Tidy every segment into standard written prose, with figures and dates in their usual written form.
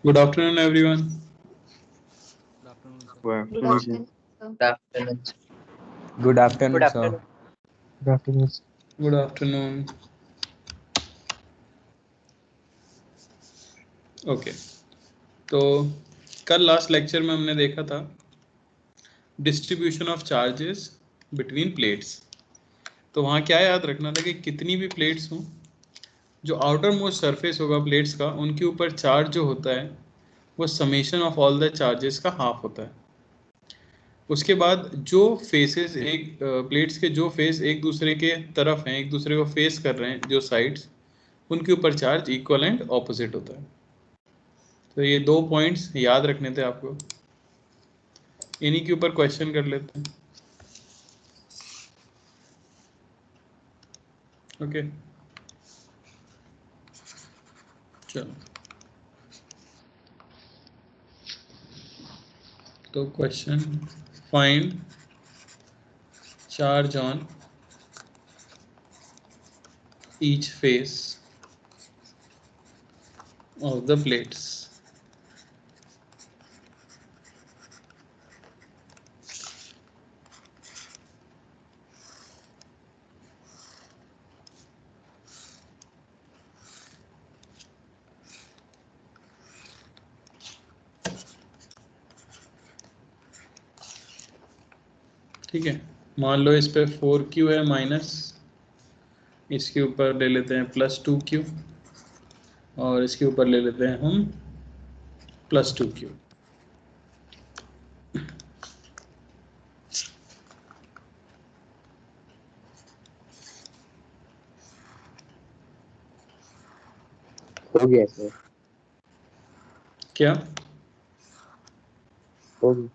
Good afternoon, everyone. Good afternoon, sir. Good Good afternoon, sir. afternoon, sir. Good afternoon. Good afternoon, sir. Good afternoon, sir. Good afternoon. Okay तो कल last lecture में हमने देखा था distribution of charges between plates. तो वहाँ क्या याद रखना था कि कितनी भी प्लेट्स हों, जो आउटर मोस्ट सरफेस होगा प्लेट्स का, उनके ऊपर चार्ज जो होता है वो summation of all the charges का हाफ होता है। उसके बाद जो फेसेस एक प्लेट्स के जो फेस एक दूसरे के तरफ हैं, एक दूसरे को फेस कर रहे हैं, जो साइड्स, उनके ऊपर चार्ज इक्वल एंड ऑपोजिट होता है। तो ये 2 पॉइंट्स याद रखने थे आपको, इन्हीं के ऊपर क्वेश्चन कर लेते हैं। ओके चलो, तो question find charge on each face of the plates. ठीक है, मान लो इस पे 4Q है माइनस, इसके ऊपर ले लेते हैं +2Q, और इसके ऊपर ले लेते हैं हम +2Q। हो गया सर। क्या हो गया।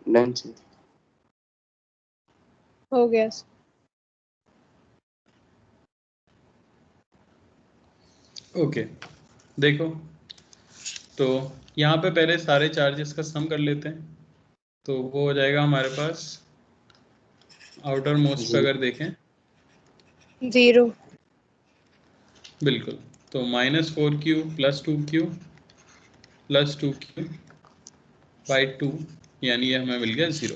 Done sir. हो गया सर। ओके देखो, तो यहाँ पे पहले सारे चार्जेस का सम कर लेते हैं। तो वो हो जाएगा हमारे पास, आउटर मोस्ट पे अगर देखें 0 बिल्कुल, तो -4Q +2Q +2Q बाई 2, यानी ये हमें मिल गया 0।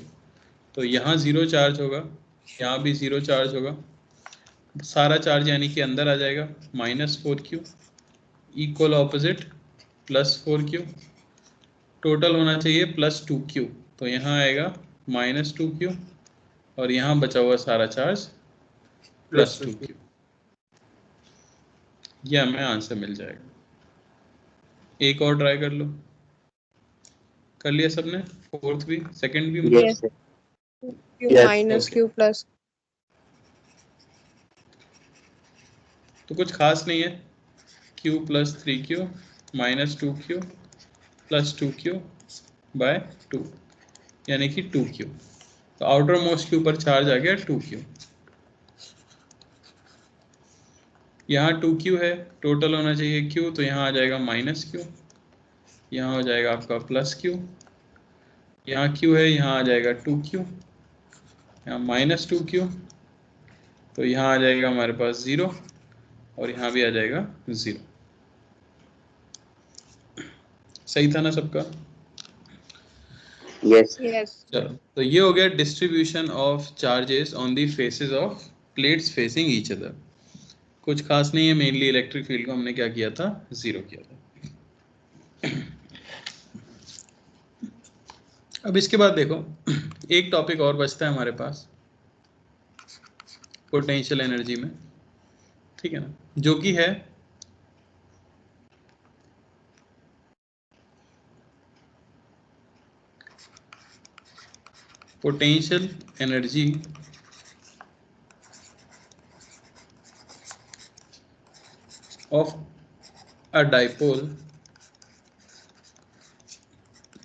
तो यहाँ 0 चार्ज होगा, यहाँ भी 0 चार्ज होगा, सारा चार्ज यानी कि अंदर आ जाएगा। -4Q equal opposite +4Q, total होना चाहिए +2Q, तो यहाँ आएगा -2Q, और यहाँ बचा हुआ सारा चार्ज +2Q। ये हमें आंसर मिल जाएगा। एक और ट्राई कर लो। कर लिया सबने? फोर्थ भी, सेकंड भी? Yes Q minus Q plus. तो कुछ खास नहीं है, Q + 3Q -2q plus 2q bye 2 यानी कि 2q। तो आउटर मोस्ट के ऊपर चार्ज आ गया 2q। यहाँ 2q है, टोटल होना चाहिए q, तो यहाँ आ जाएगा -q, यहाँ हो जाएगा आपका +q, यहाँ q है, यहाँ आ जाएगा 2q, यहाँ -2q, तो यहाँ आ जाएगा हमारे पास 0 और यहाँ भी आ जाएगा 0। सही था ना सबका? Yes. Yes. चलो, तो ये हो गया distribution of charges on the faces of plates facing each other. कुछ खास नहीं है, मेनली इलेक्ट्रिक फील्ड को हमने क्या किया था, 0 किया था। अब इसके बाद देखो एक टॉपिक और बचता है हमारे पास पोटेंशियल एनर्जी में, ठीक है ना, जो कि है potential energy of a dipole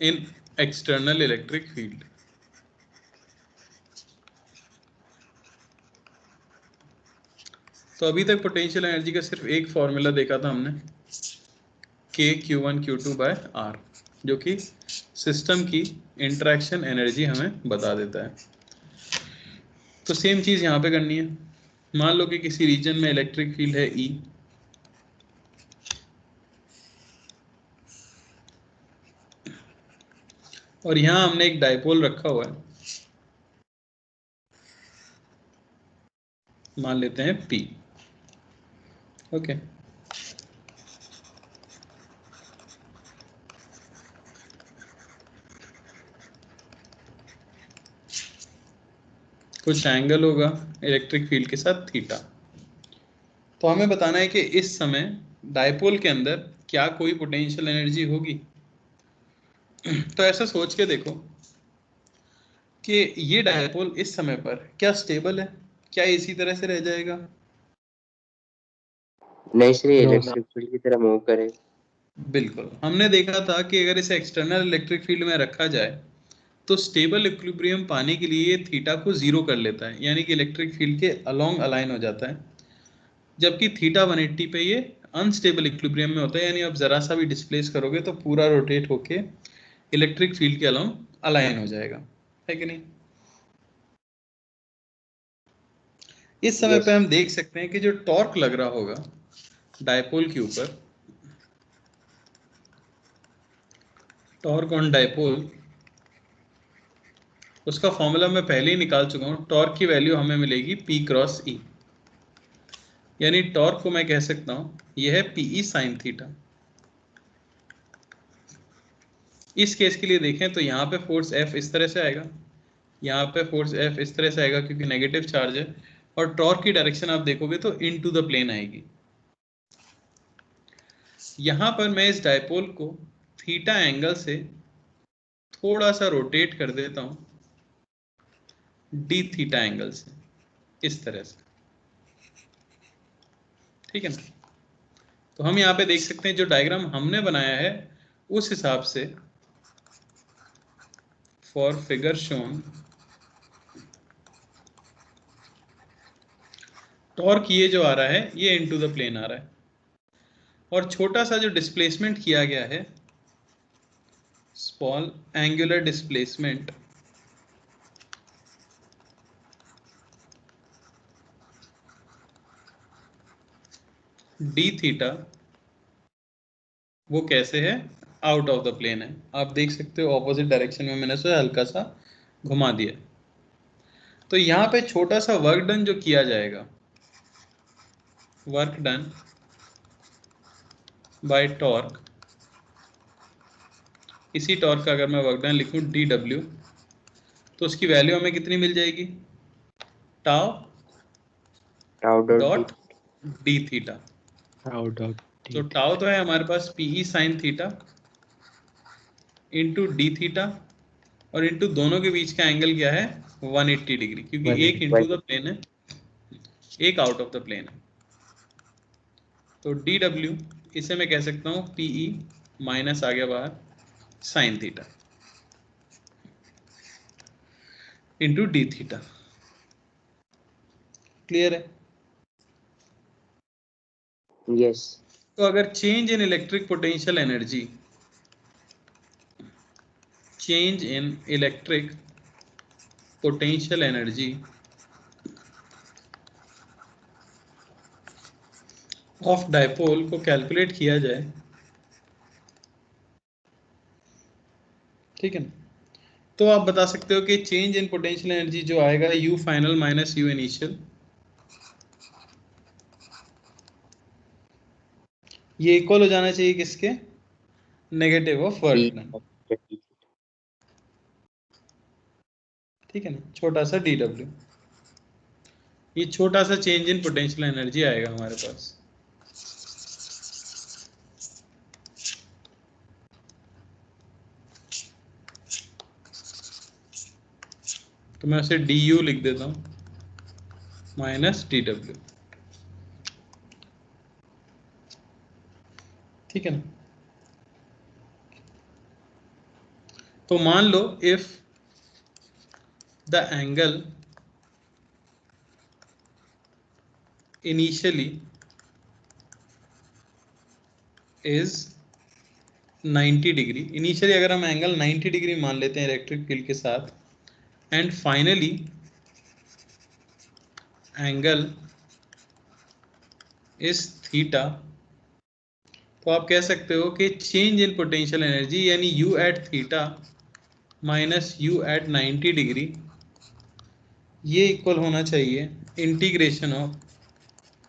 in external electric field. तो अभी तक पोटेंशियल एनर्जी का सिर्फ एक फॉर्मूला देखा था हमने, K Q1 Q2 bye R, जो कि सिस्टम की इंटरेक्शन एनर्जी हमें बता देता है। तो सेम चीज यहाँ पे करनी है। मान लो कि किसी रीजन में इलेक्ट्रिक फील्ड है E, और यहाँ हमने एक डाइपोल रखा हुआ है, मान लेते हैं P। ओके, कुछ एंगल होगा इलेक्ट्रिक फील्ड के साथ थीटा। तो हमें बताना है कि इस समय डाइपोल के अंदर क्या कोई पोटेंशियल एनर्जी होगी। तो ऐसा सोच के देखो कि ये डाइपोल इस समय पर क्या स्टेबल है, क्या इसी तरह से रह जाएगा? नहीं सर, ये इलेक्ट्रिक फील्ड की तरह मूव करे। बिल्कुल, हमने देखा था कि अगर इसे एक्सटर्नल इलेक्ट्रिक फील्ड में रखा जाए तो स्टेबल इक्विलिब्रियम पाने के लिए ये थीटा को 0 कर लेता है, यानी कि इलेक्ट्रिक फील्ड के अलोंग अलाइन हो जाता है। जबकि थीटा 180 पे ये अनस्टेबल इक्विलिब्रियम में होता है, यानी आप जरा सा भी डिस्प्लेस करोगे तो पूरा रोटेट होके इलेक्ट्रिक फील्ड के अलोंग अलाइन हो जाएगा, है कि नहीं? इस समय पे हम देख सकते हैं कि जो टॉर्क लग रहा होगा डाइपोल के ऊपर, टॉर्क ऑन डाइपोल, उसका फॉर्मूला मैं पहले ही निकाल चुका हूं। टॉर्क की वैल्यू हमें मिलेगी P क्रॉस E, यानी टॉर्क को मैं कह सकता हूं यह है PE साइन थीटा। इस केस के लिए देखें तो यहाँ पे फोर्स F इस तरह से आएगा, यहाँ पे फोर्स F इस तरह से आएगा क्योंकि नेगेटिव चार्ज है, और टॉर्क की डायरेक्शन आप देखोगे तो इनटू द प्लेन आएगी। यहाँ पर मैं इस डाइपोल को थीटा एंगल से थोड़ा सा रोटेट कर देता हूं डी थीटा एंगल से, इस तरह से, ठीक है ना। तो हम यहाँ पे देख सकते हैं जो डायग्राम हमने बनाया है उस हिसाब से फॉर फिगर शोन टॉर्क ये जो आ रहा है ये इनटू द प्लेन आ रहा है, और छोटा सा जो डिस्प्लेसमेंट किया गया है, small angular displacement, D theta, वो कैसे है, आउट ऑफ द प्लेन है। आप देख सकते हो ऑपोजिट डायरेक्शन में मैंने उसे हल्का सा घुमा दिया। तो यहाँ पे छोटा सा वर्क डन जो किया जाएगा, वर्क डन बाय टॉर्क, इसी टॉर्क का अगर मैं वर्क डन लिखूं dw, तो उसकी वैल्यू हमें कितनी मिल जाएगी, टाउ डॉट डी थीटा। तो टाउ तो है हमारे पास PE sine theta into D theta, और इंटू दोनों के बीच का एंगल क्या है, 180 डिग्री, क्योंकि एक इंटू द प्लेन है, एक आउट ऑफ द प्लेन है। तो dw इसे मैं कह सकता हूँ पीई माइनस आ गया बाहर sine theta into D theta. Clear है? यस। तो अगर change in electric potential energy, change in electric potential energy of dipole को कैलकुलेट किया जाए, ठीक है ना, तो आप बता सकते हो कि चेंज इन पोटेंशियल एनर्जी जो आएगा you final minus you initial, ये इक्वल हो जाना चाहिए किसके? Negative of work done. ठीक है ना, छोटा सा डी डब्ल्यू, ये छोटा सा चेंज इन पोटेंशियल एनर्जी आएगा हमारे पास। तो मैं उसे डी यू लिख देता हूं माइनस डी डब्ल्यू। ठीक है ना, तो मान लो if the angle initially is 90 degree, initially अगर हम एंगल 90 डिग्री मान लेते हैं इलेक्ट्रिक फील्ड के साथ, and finally angle is theta, तो आप कह सकते हो कि चेंज इन पोटेंशियल एनर्जी यानी U at theta minus U at 90 degree, ये इक्वल होना चाहिए integration of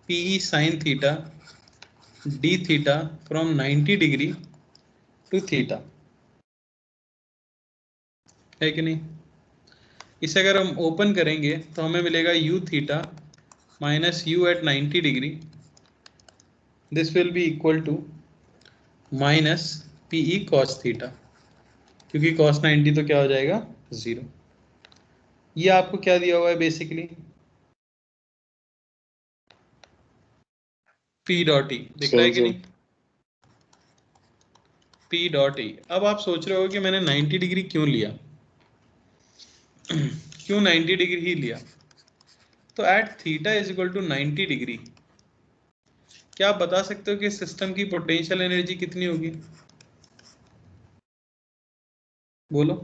PE sine theta d theta from 90 degree to theta, है कि नहीं? इसे अगर हम ओपन करेंगे तो हमें मिलेगा U theta minus U at 90 degree, this will be equal to minus PE cos theta, क्योंकि कॉस 90 तो क्या हो जाएगा 0। ये आपको क्या दिया हुआ है बेसिकली? पी डॉट ई दिख रहा है कि नहीं? P dot E. अब आप सोच रहे हो कि मैंने 90 डिग्री क्यों लिया क्यों 90 डिग्री ही लिया? तो at theta is equal to 90 degree, क्या आप बता सकते हो कि सिस्टम की पोटेंशियल एनर्जी कितनी होगी? बोलो।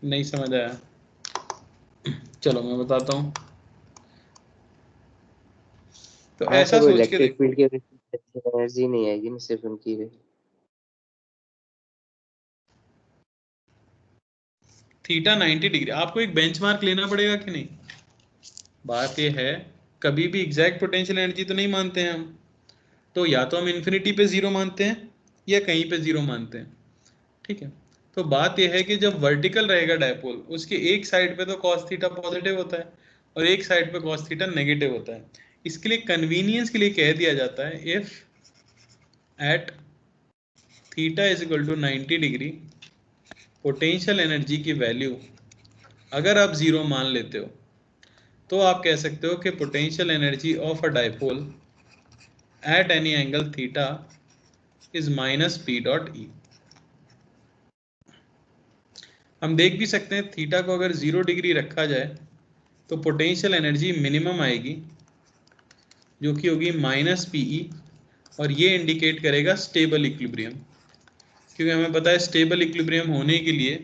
नहीं समझ आया? चलो मैं बताता हूं। तो हाँ ऐसा सर, वो सोच के इलेक्ट्रिक देखो, फील्ड की एनर्जी नहीं आएगी ना, सिर्फ उनकी रहे। थीटा 90 डिग्री, आपको एक बेंचमार्क लेना पड़ेगा कि नहीं? बात ये है, कभी भी एग्जैक्ट पोटेंशियल एनर्जी तो नहीं मानते हैं हम, तो या तो हम इन्फिनिटी पे जीरो मानते हैं या कहीं पे जीरो मानते हैं। ठीक है, तो बात यह है कि जब वर्टिकल रहेगा डायपोल, उसके एक साइड पे तो cos थीटा पॉजिटिव होता है और एक साइड पे cos थीटा नेगेटिव होता है। इसके लिए कन्वीनियंस के लिए कह दिया जाता है if at theta is equal to 90 degree potential energy की वैल्यू अगर आप जीरो मान लेते हो, तो आप कह सकते हो कि potential energy of a dipole at any angle theta is minus P dot E. हम देख भी सकते हैं थीटा को अगर 0 डिग्री रखा जाए तो पोटेंशियल एनर्जी मिनिमम आएगी, जो कि होगी माइनस पीई, और ये इंडिकेट करेगा स्टेबल इक्विलिब्रियम, क्योंकि हमें पता है स्टेबल इक्विलिब्रियम होने के लिए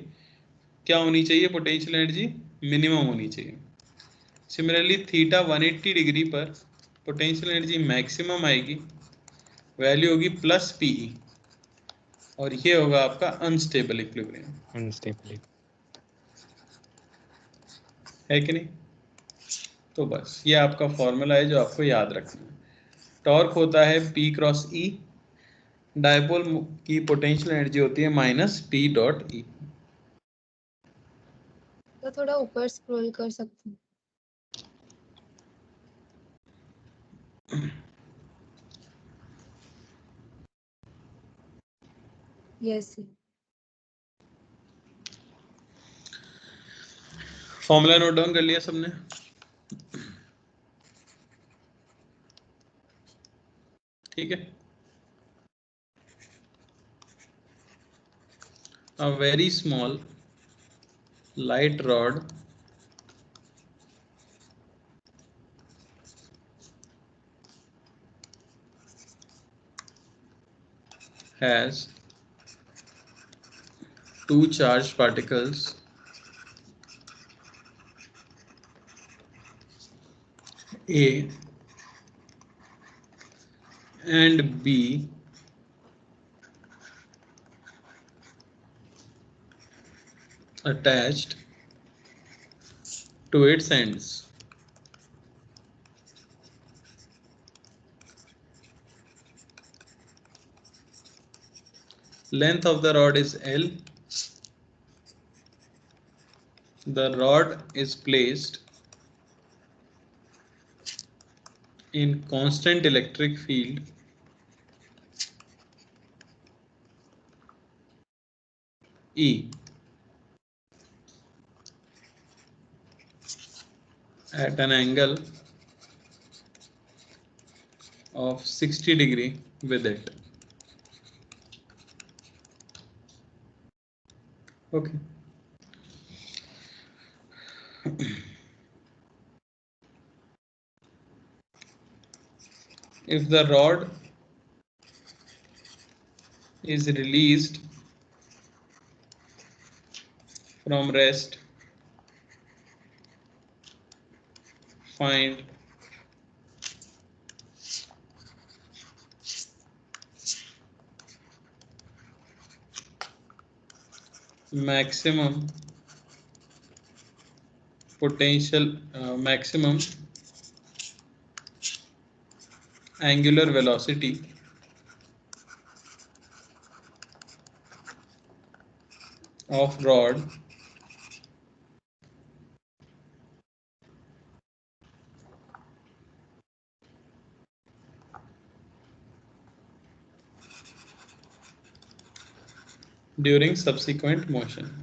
क्या होनी चाहिए? पोटेंशियल एनर्जी मिनिमम होनी चाहिए। सिमिलरली थीटा 180 डिग्री पर पोटेंशियल एनर्जी मैक्सिमम आएगी, वैल्यू होगी प्लस पीई, और ये होगा आपका अनस्टेबल इक्विलिब्रियम, अनस्टेबल। है कि नहीं? तो बस ये आपका फॉर्मूला है जो आपको याद रखना है। टॉर्क होता है P क्रॉस E, डायपोल की पोटेंशियल एनर्जी होती है माइनस P डॉट E। तो थोड़ा ऊपर स्क्रॉल कर सकते हैं। यस। फॉर्मूला नोट डाउन कर लिया सबने? ठीक है। A very small light rod has two charged particles A and B attached to its ends. Length of the rod is L. The rod is placed in constant electric field E at an angle of 60 degree with it. Okay. If the rod is released from rest, find maximum potential, maximum angular velocity of rod during subsequent motion.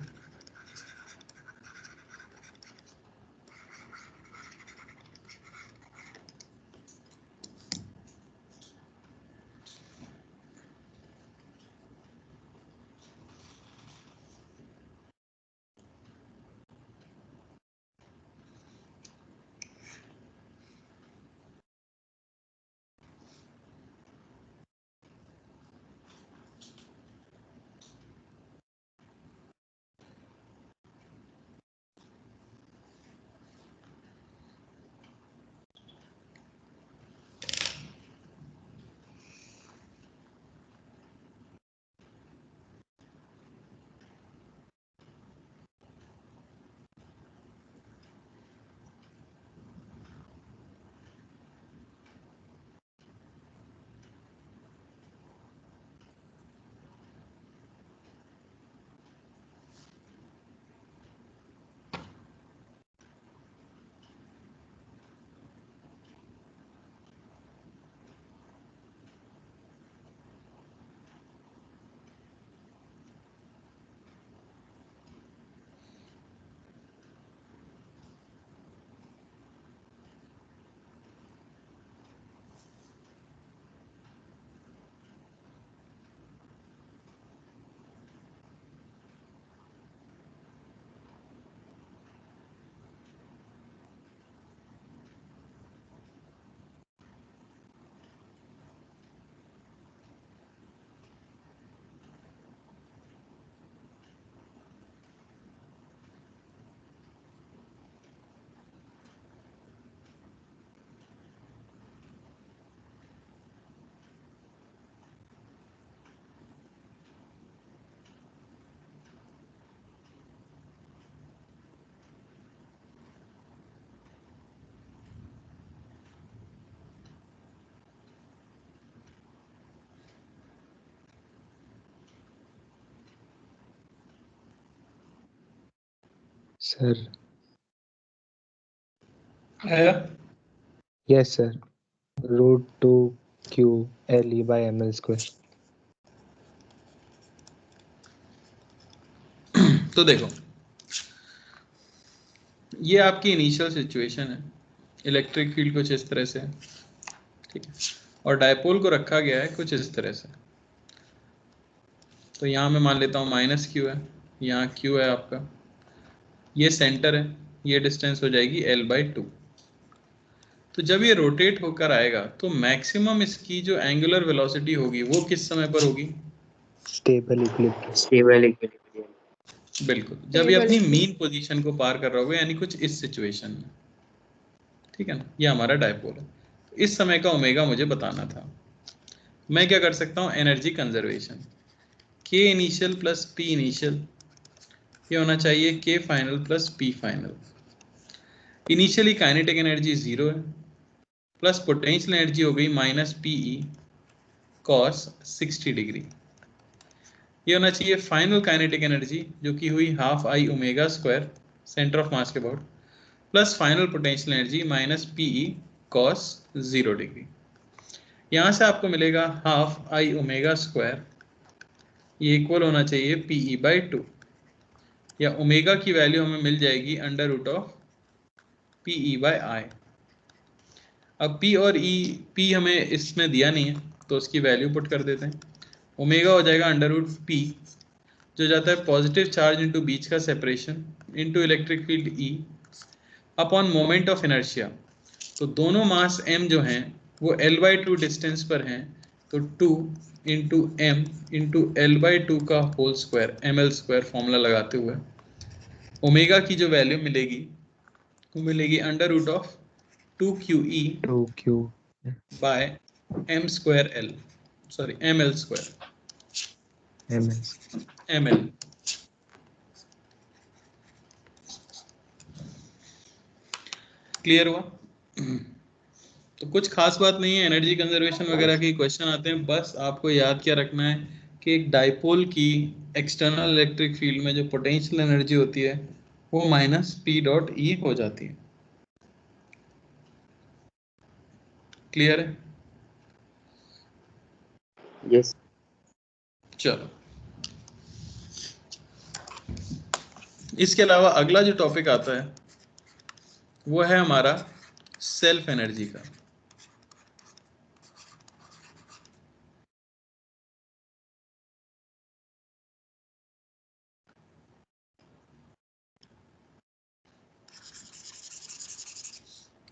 Sir. Yes, sir. Root 2 Q LE by ML square. तो देखो, ये आपकी initial situation है, electric field कुछ इस तरह से है, ठीक है। और डायपोल को रखा गया है कुछ इस तरह से। तो यहाँ मैं मान लेता हूँ माइनस क्यू है, यहाँ क्यू है आपका, ये सेंटर है, ये डिस्टेंस हो जाएगी L/2। तो जब ये रोटेट होकर आएगा तो मैक्सिमम इसकी जो एंगुलर वेलोसिटी होगी वो किस समय पर होगी? Stable equilibrium. Stable equilibrium. बिल्कुल, जब ये अपनी Stable मीन पोजीशन को पार कर रहा होगा, यानी कुछ इस सिचुएशन में। ठीक है ना, ये हमारा डायपोल है। इस समय का ओमेगा मुझे बताना था। मैं क्या कर सकता हूँ, energy conservation, K initial plus P initial, ये होना चाहिए K final plus P final. Initially kinetic energy 0 है, प्लस पोटेंशियल एनर्जी हो गई माइनस PE cos 60 डिग्री। ये होना चाहिए फाइनल काइनेटिक एनर्जी, जो कि हुई half I omega square centre of mass के about, plus final potential energy minus PE cos 0 degree. यहाँ से आपको मिलेगा हाफ आई ओमेगा स्क्वायर, ये इक्वल होना चाहिए PE/2, या ओमेगा की वैल्यू हमें मिल जाएगी √of PE/I। अब P और E, P हमें इसमें दिया नहीं है तो उसकी वैल्यू पुट कर देते हैं। ओमेगा हो जाएगा √P, जो जाता है पॉजिटिव चार्ज इंटू बीच का separation into electric field E upon moment of inertia. तो दोनों मास m जो हैं वो L/2 डिस्टेंस पर हैं, तो 2 इंटू m इंटू L/2 का होल स्क्वायर, ml² फॉर्मूला लगाते हुए ओमेगा की जो वैल्यू मिलेगी वो मिलेगी √of 2QE 2Q by m²L, sorry ml², ml। ml। Clear हुआ? तो कुछ खास बात नहीं है, एनर्जी कंजर्वेशन वगैरह के क्वेश्चन आते हैं, बस आपको याद क्या रखना है कि एक डाइपोल की एक्सटर्नल इलेक्ट्रिक फील्ड में जो पोटेंशियल एनर्जी होती है वो -P.E हो जाती है। क्लियर है? यस। चलो, इसके अलावा अगला जो टॉपिक आता है वो है हमारा सेल्फ एनर्जी का।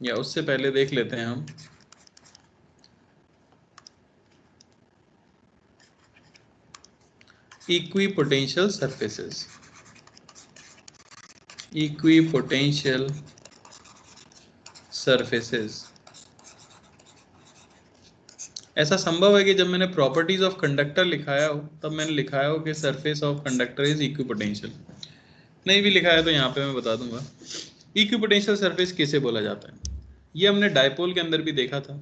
या उससे पहले देख लेते हैं हम इक्विपोटेंशियल सरफेसेस। इक्विपोटेंशियल सरफेसेस, ऐसा संभव है कि जब मैंने प्रॉपर्टीज ऑफ कंडक्टर लिखाया हो तब मैंने लिखाया हो कि surface of conductor is equipotential. नहीं भी लिखाया तो यहाँ पे मैं बता दूंगा इक्विपोटेंशियल सरफेस किसे बोला जाता है। ये हमने डायपोल के अंदर भी देखा था।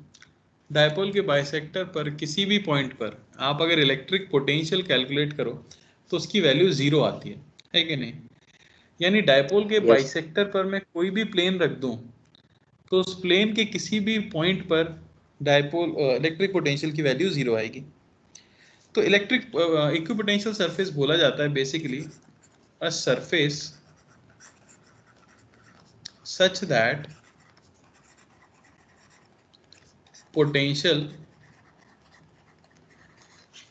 डायपोल के बाइसेक्टर पर किसी भी पॉइंट पर आप अगर इलेक्ट्रिक पोटेंशियल कैलकुलेट करो तो उसकी वैल्यू 0 आती है कि नहीं? यानी डायपोल के Yes. बाइसेक्टर पर मैं कोई भी प्लेन रख दूं तो उस प्लेन के किसी भी पॉइंट पर डायपोल इलेक्ट्रिक पोटेंशियल की वैल्यू 0 आएगी। तो इलेक्ट्रिक इक्विपोटेंशियल सरफेस बोला जाता है basically a surface such that potential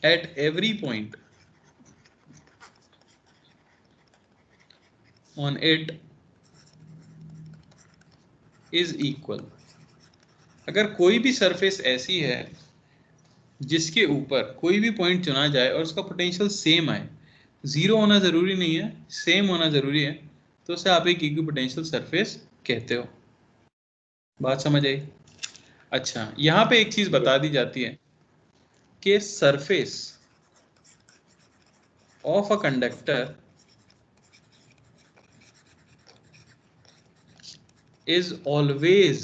at every point on it is equal। अगर कोई भी सरफेस ऐसी है जिसके ऊपर कोई भी पॉइंट चुना जाए और उसका पोटेंशियल सेम आए, 0 होना जरूरी नहीं है, सेम होना जरूरी है, तो उसे आप एक इक्विपोटेंशियल सरफेस कहते हो। बात समझ आई? अच्छा, यहाँ पे एक चीज बता दी जाती है कि surface of a conductor is always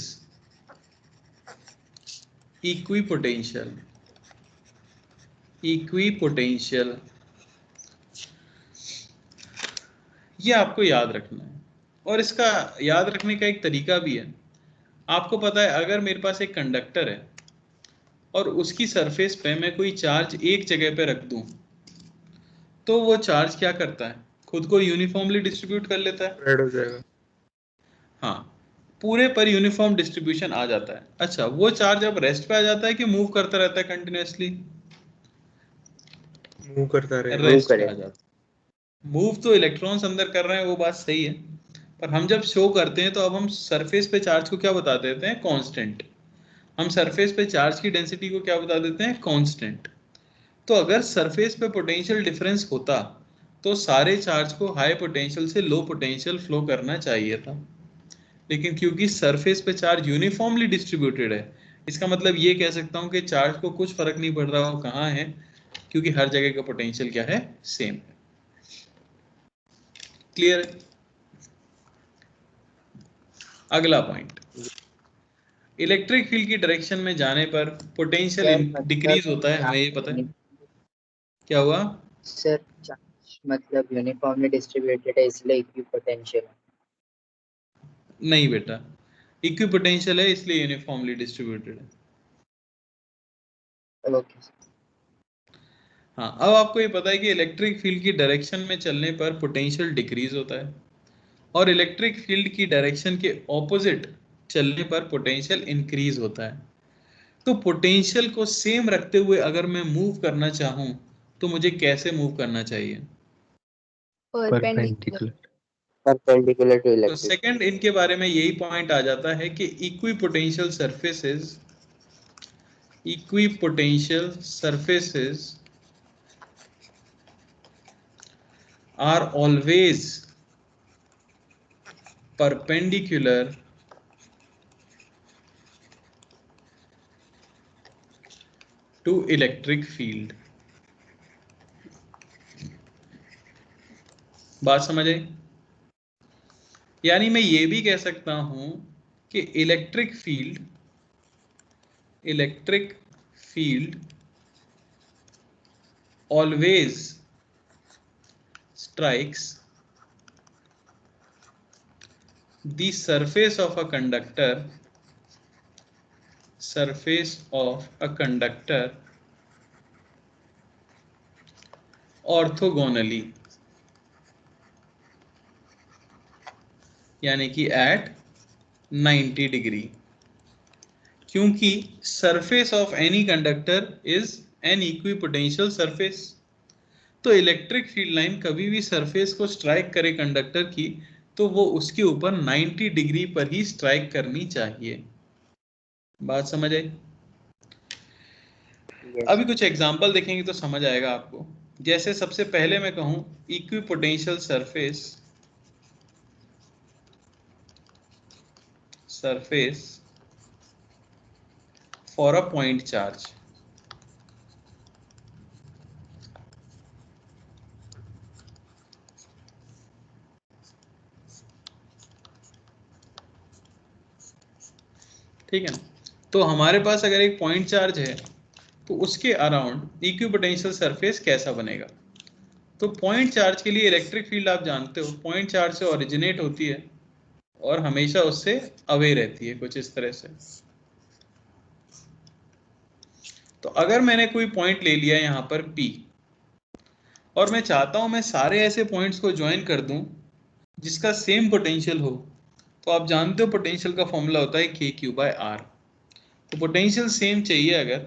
equipotential। Equipotential, ये आपको याद रखना है। और इसका याद रखने का एक तरीका भी है। आपको पता है अगर मेरे पास एक कंडक्टर है और उसकी सरफेस पे मैं कोई चार्ज एक जगह पे रख दूं तो वो चार्ज क्या करता है, खुद को यूनिफॉर्मली डिस्ट्रीब्यूट कर लेता है। स्प्रेड हो जाएगा। हाँ, पूरे पर यूनिफॉर्म डिस्ट्रीब्यूशन आ जाता है। अच्छा, वो चार्ज अब रेस्ट पे आ जाता है कि मूव करता रहता है कंटिन्यूअसली? मूव करता रहेगा। Move रेस्ट पे आ करेगा। जाता है। मूव तो इलेक्ट्रॉन्स अंदर कर रहे हैं, वो बात सही है, पर हम जब शो करते हैं तो अब हम सरफेस पे चार्ज को क्या बता देते हैं? कांस्टेंट। हम सरफेस पे चार्ज की डेंसिटी को क्या बता देते हैं? कांस्टेंट। तो अगर सरफेस पे पोटेंशियल डिफरेंस होता तो सारे चार्ज को हाई पोटेंशियल से लो पोटेंशियल फ्लो करना चाहिए था, लेकिन क्योंकि सरफेस पे चार्ज यूनिफॉर्मली डिस्ट्रीब्यूटेड है, इसका मतलब ये कह सकता हूं कि चार्ज को कुछ फर्क नहीं पड़ रहा वो कहाँ है, क्योंकि हर जगह का पोटेंशियल क्या है? सेम है। क्लियर है? अगला पॉइंट, इलेक्ट्रिक फील्ड की डायरेक्शन में जाने पर पोटेंशियल सर डिक्रीज मतलब होता है, हमें ये पता है। क्या हुआ? सर चार्ज मतलब यूनिफॉर्मली डिस्ट्रीब्यूटेड है इसलिए इक्विपोटेंशियल है। नहीं बेटा, इक्विपोटेंशियल है इसलिए यूनिफॉर्मली डिस्ट्रीब्यूटेड है। ओके। हाँ, अब आपको ये पता है कि इलेक्ट्रिक फील्ड की डायरेक्शन में चलने पर पोटेंशियल डिक्रीज होता है, और इलेक्ट्रिक फील्ड की डायरेक्शन के ऑपोजिट चलने पर पोटेंशियल इंक्रीज होता है। तो पोटेंशियल को सेम रखते हुए अगर मैं मूव करना चाहूं तो मुझे कैसे मूव करना चाहिए? परपेंडिकुलर। परपेंडिकुलर टू तो इलेक्ट्रिक। सेकंड इनके बारे में यही पॉइंट आ जाता है कि equipotential surfaces are always perpendicular to electric field। बात समझ आई? यानी मैं ये भी कह सकता हूं कि electric field always strikes the surface of a conductor orthogonally, यानी कि at 90 डिग्री, क्योंकि surface of any conductor is an equipotential surface. तो इलेक्ट्रिक फील्ड लाइन कभी भी सरफेस को स्ट्राइक करे कंडक्टर की तो वो उसके ऊपर 90 डिग्री पर ही स्ट्राइक करनी चाहिए। बात समझ आई? अभी कुछ एग्जांपल देखेंगे तो समझ आएगा आपको। जैसे सबसे पहले मैं कहूं equipotential surface for a point charge. ठीक है ना? तो हमारे पास अगर एक पॉइंट चार्ज है तो उसके अराउंड इक्विपोटेंशियल सरफेस कैसा बनेगा? तो पॉइंट चार्ज के लिए इलेक्ट्रिक फील्ड आप जानते हो, पॉइंट चार्ज से ओरिजिनेट होती है और हमेशा उससे अवे रहती है, कुछ इस तरह से। तो अगर मैंने कोई पॉइंट ले लिया यहाँ पर P और मैं चाहता हूं मैं सारे ऐसे पॉइंट्स को ज्वाइन कर दूं जिसका सेम पोटेंशियल हो, तो आप जानते हो पोटेंशियल का फॉर्मूला होता है KQ/R। तो पोटेंशियल सेम चाहिए अगर,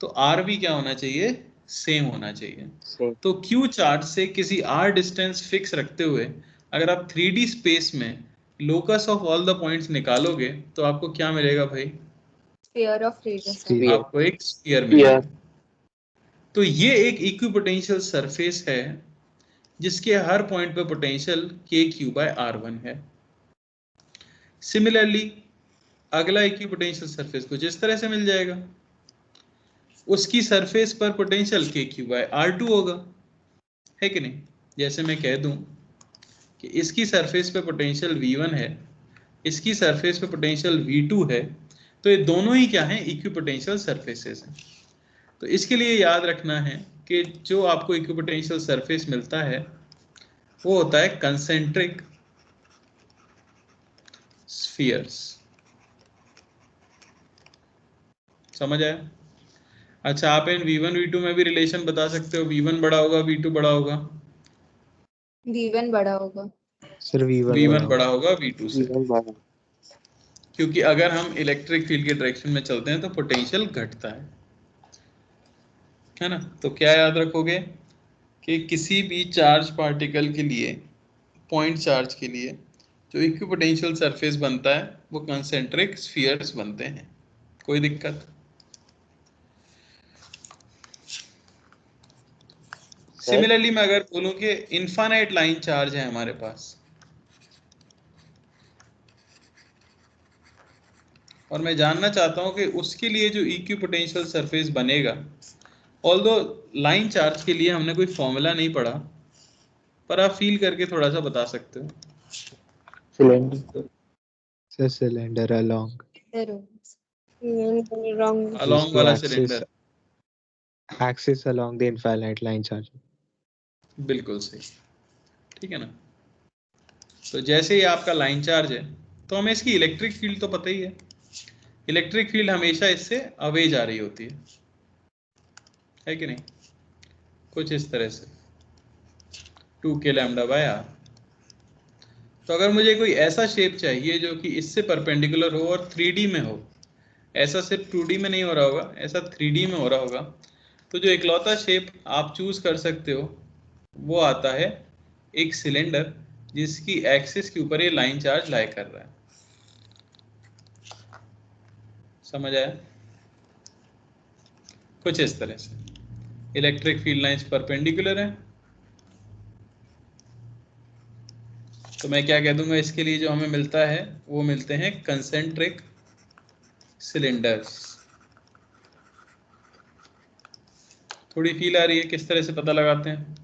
तो R भी क्या होना चाहिए? सेम होना चाहिए। सेम। तो Q चार्ज से किसी R डिस्टेंस फिक्स रखते हुए अगर आप 3D स्पेस में locus of all the points निकालोगे तो आपको क्या मिलेगा भाई? Sphere of radius. Sphere। आपको एक स्फीयर मिलेगा। तो ये एक इक्विपोटेंशियल सरफेस है जिसके हर पॉइंट पे पोटेंशियल KQ/R1 है। सिमिलरली अगला इक्विपोटेंशियल सरफेस कुछ इस तरह से मिल जाएगा, उसकी सरफेस पर पोटेंशियल KQ/R2 होगा, है कि नहीं? जैसे मैं कह दूं कि इसकी सरफेस पे पोटेंशियल V1 है, इसकी सरफेस पे पोटेंशियल V2 है, तो ये दोनों ही क्या हैं? इक्विपोटेंशियल सरफेसेस हैं। तो इसके लिए याद रखना है कि जो आपको इक्विपोटेंशियल सरफेस मिलता है वो होता है कंसेंट्रिक स्फीयर्स। समझ आया? अच्छा, आप इन V1 V2 में भी रिलेशन बता सकते हो, V1 बड़ा होगा V2 बड़ा होगा? V1 बड़ा होगा। सर V1 V1 बड़ा होगा V2 से। क्योंकि अगर हम इलेक्ट्रिक फील्ड के डायरेक्शन में चलते हैं तो पोटेंशियल घटता है ना। तो क्या याद रखोगे कि किसी भी चार्ज पार्टिकल के लिए, पॉइंट चार्ज के लिए जो इक्विपोटेंशियल सरफेस बनता है वो कंसेंट्रिक स्फीयर्स बनते हैं। कोई दिक्कत? सिमिलरली मैं अगर बोलूं कि इनफाइनाइट लाइन चार्ज है हमारे पास और मैं जानना चाहता हूं कि उसके लिए जो इक्विपोटेंशियल सरफेस बनेगा, ऑल्दो लाइन चार्ज के लिए हमने कोई फॉर्मूला नहीं पढ़ा, पर आप फील करके थोड़ा सा बता सकते हो। Cylinder along Wrong. Along the वाला axis cylinder, along the infinite line charge. बिल्कुल सही, ठीक है ना। तो जैसे ही आपका लाइन चार्ज है तो हमें इसकी इलेक्ट्रिक फील्ड तो पता ही है। इलेक्ट्रिक फील्ड हमेशा इससे अवे जा रही होती है कि नहीं? कुछ इस तरह से 2k लैम्डा बाय आर। तो अगर मुझे कोई ऐसा शेप चाहिए जो कि इससे परपेंडिकुलर हो और 3D में हो, ऐसा सिर्फ 2D में नहीं हो रहा होगा, ऐसा 3D में हो रहा होगा, तो जो इकलौता शेप आप चूज कर सकते हो वो आता है एक सिलेंडर जिसकी एक्सिस के ऊपर ये लाइन चार्ज लाई कर रहा है। समझ आया? कुछ इस तरह से इलेक्ट्रिक फील्ड लाइंस परपेंडिकुलर है, तो मैं क्या कह दूंगा इसके लिए जो हमें मिलता है वो मिलते हैं कंसेंट्रिक सिलेंडर्स। थोड़ी फील आ रही है किस तरह से पता लगाते हैं?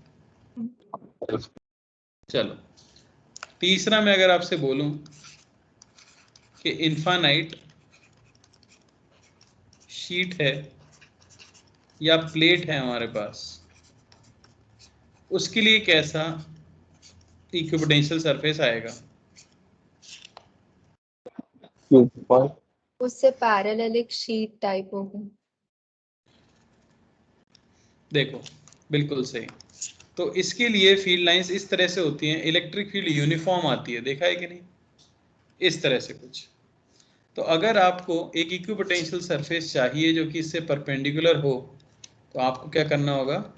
चलो तीसरा मैं अगर आपसे बोलूं कि इनफाइनाइट शीट है या प्लेट है हमारे पास, उसके लिए कैसा इक्विपोटेंशियल सरफेस आएगा? उससे पैरेलल एक शीट टाइप होगी। देखो बिल्कुल सही। तो इसके लिए फील्ड लाइंस इस तरह से होती हैं, इलेक्ट्रिक फील्ड यूनिफॉर्म आती है, देखा है कि नहीं? इस तरह से कुछ। तो अगर आपको एक इक्विपोटेंशियल सरफेस चाहिए जो कि इससे परपेंडिकुलर हो, तो आपको क्या करना होगा?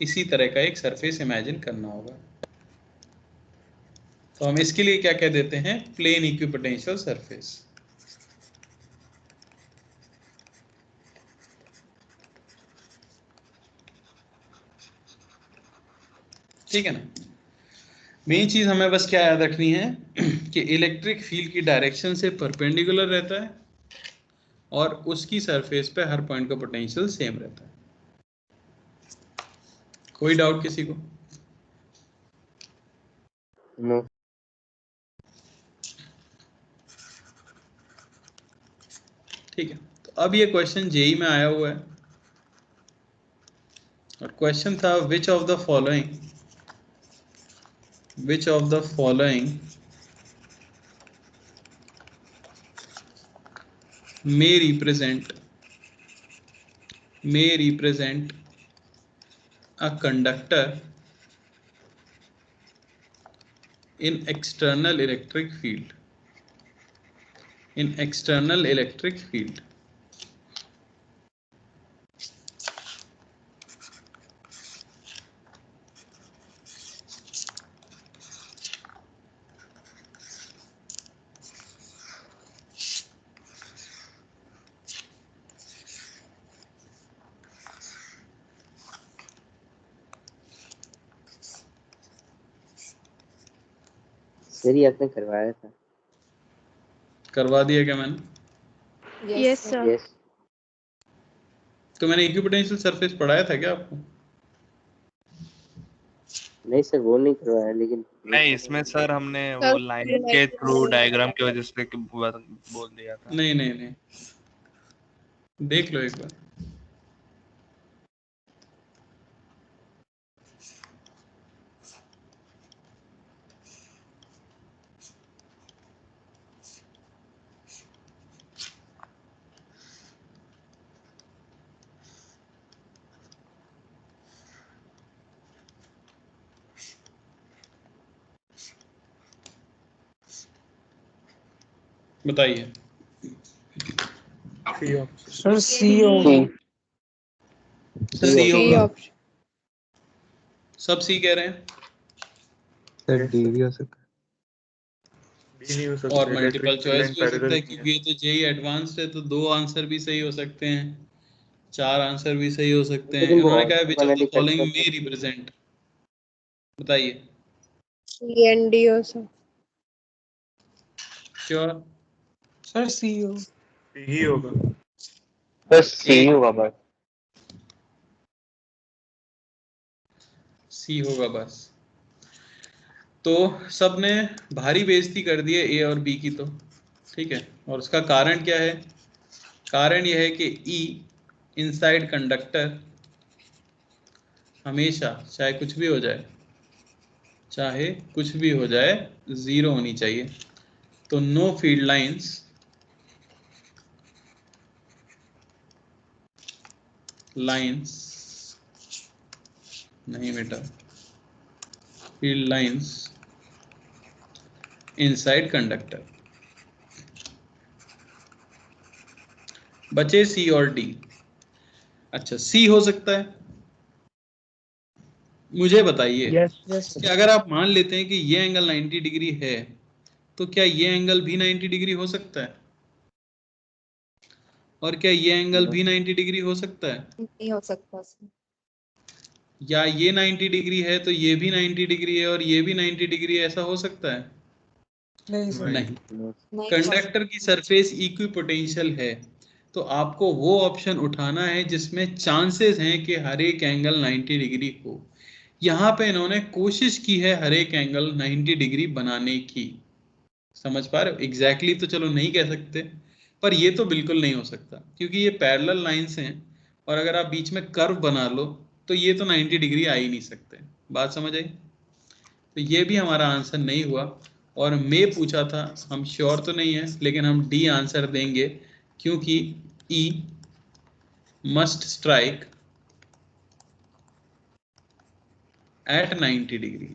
इसी तरह का एक सरफेस इमेजिन करना होगा। तो हम इसके लिए क्या कह देते हैं? Plane equipotential surface. ठीक है ना। मेन चीज हमें बस क्या याद रखनी है कि इलेक्ट्रिक फील्ड की डायरेक्शन से परपेंडिकुलर रहता है और उसकी सरफेस पे हर पॉइंट का पोटेंशियल सेम रहता है। कोई डाउट किसी को? नो। ठीक है। तो अब ये क्वेश्चन जेई में आया हुआ है और क्वेश्चन था which of the following may represent a conductor in external electric field. Sir ये आपने करवाया था। करवा दिया क्या मैंने? Yes, sir. यस। तो मैंने इक्विपोटेंशियल सरफेस पढ़ाया था क्या आपको? नहीं सर वो नहीं करवाया, लेकिन नहीं, इसमें सर हमने वो लाइन के थ्रू डायग्राम की वजह से बोल दिया था। नहीं नहीं नहीं, देख लो एक बार। बताइए। सर सी सी होगा, ऑप्शन। सब सी कह रहे हैं, सर डी भी हो सकता और मल्टीपल चॉइस भी हो सकता है क्योंकि ये तो जेई एडवांस्ड है, तो 2 आंसर भी सही हो सकते हैं, 4 आंसर भी सही हो सकते हैं। इन्होंने कहा which of the following may represent, बताइए। सी एंड डी हो सकता। श्योर? सर सी होगा। बस सी होगा बस। सी होगा बस। तो सबने भारी बेइज्जती कर दी है ए और बी की, तो ठीक है। और उसका कारण क्या है? कारण यह है कि ई इनसाइड कंडक्टर हमेशा, चाहे कुछ भी हो जाए, चाहे कुछ भी हो जाए, 0 होनी चाहिए। तो नो फील्ड लाइंस नहीं बेटा, फील्ड लाइंस इनसाइड कंडक्टर। बचे सी और डी। अच्छा, सी हो सकता है, मुझे बताइए कि अगर आप मान लेते हैं कि ये एंगल 90 डिग्री है, तो क्या ये एंगल भी 90 डिग्री हो सकता है? और क्या ये एंगल भी 90 डिग्री हो सकता है? नहीं हो सकता सर। या ये 90 डिग्री है तो ये भी 90 डिग्री है और ये भी 90 डिग्री है, ऐसा हो सकता है? नहीं। कंडक्टर की सरफेस इक्विपोटेंशियल है, तो आपको वो ऑप्शन उठाना है जिसमें चांसेस हैं कि हर एक एंगल 90 डिग्री हो। यहाँ पे इन्होंने कोशिश की है हर एक एंगल 90 डिग्री बनाने की। समझ पा रहे हो? एग्जैक्टली तो चलो नहीं कह सकते, पर ये तो बिल्कुल नहीं हो सकता क्योंकि ये पैरेलल लाइंस हैं, और अगर आप बीच में कर्व बना लो तो ये तो 90 डिग्री आ ही नहीं सकते। बात समझ आई? तो ये भी हमारा आंसर नहीं हुआ। और मैं पूछा था, हम श्योर तो नहीं है लेकिन हम डी आंसर देंगे क्योंकि E must strike at 90 degree.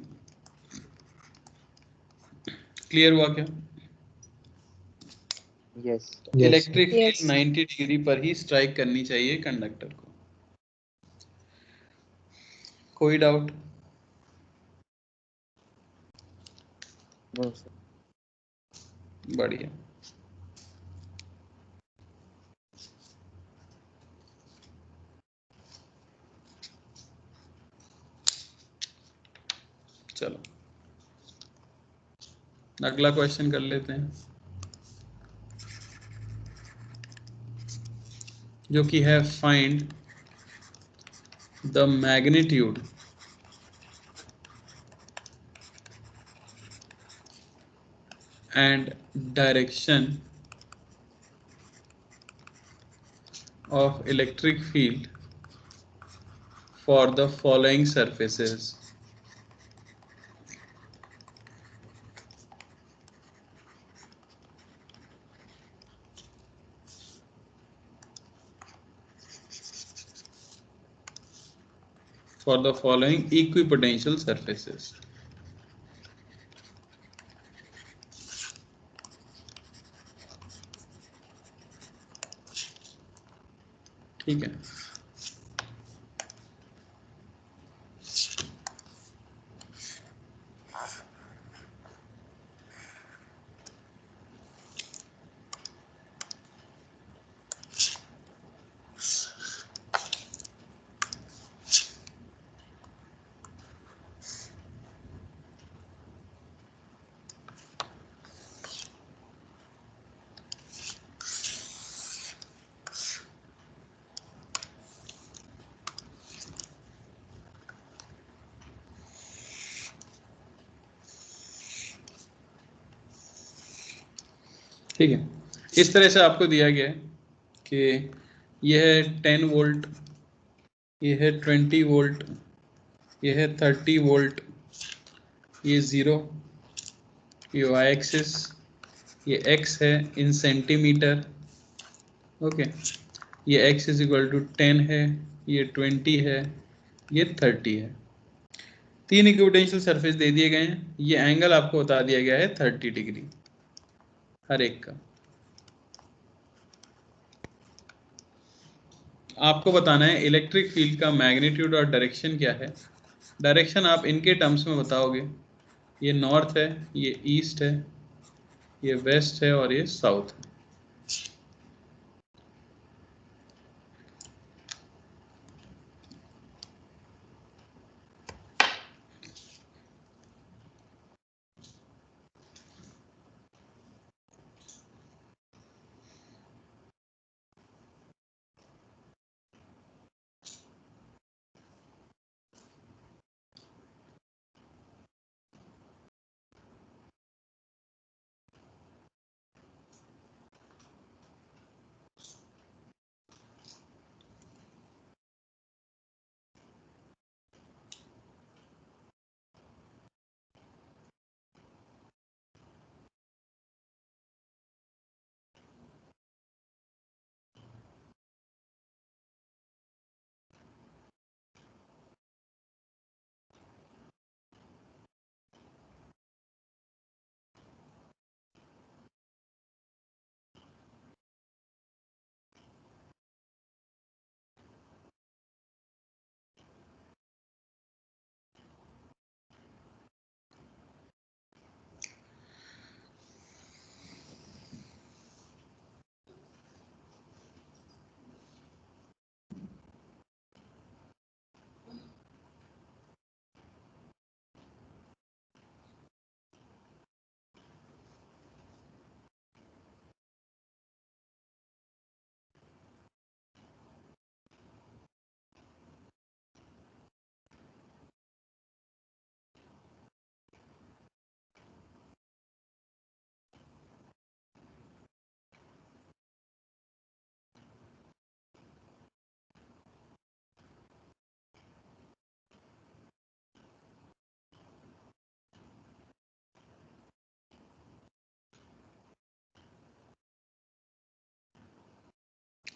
Clear हुआ क्या? Yes. Electric Yes. Field 90 degree पर ही स्ट्राइक करनी चाहिए कंडक्टर को। कोई डाउट? बढ़िया। चलो अगला क्वेश्चन कर लेते हैं, जो कि है find the magnitude and direction of electric field for the following surfaces. For the following equipotential surfaces. ठीक है। ठीक है, इस तरह से आपको दिया गया है कि यह है 10 वोल्ट, यह है 20 वोल्ट, यह है 30 वोल्ट, ये 0, ये y एक्सिस, ये x है इन सेंटीमीटर, ओके, ये x इज इक्वल टू 10 है, ये 20 है, ये 30 है। 3 इक्विपोटेंशियल सरफेस दे दिए गए हैं, ये एंगल आपको बता दिया गया है 30 डिग्री हर एक का। आपको बताना है इलेक्ट्रिक फील्ड का मैग्नीट्यूड और डायरेक्शन क्या है। डायरेक्शन आप इनके टर्म्स में बताओगे, ये नॉर्थ है, ये ईस्ट है, ये वेस्ट है और ये साउथ है।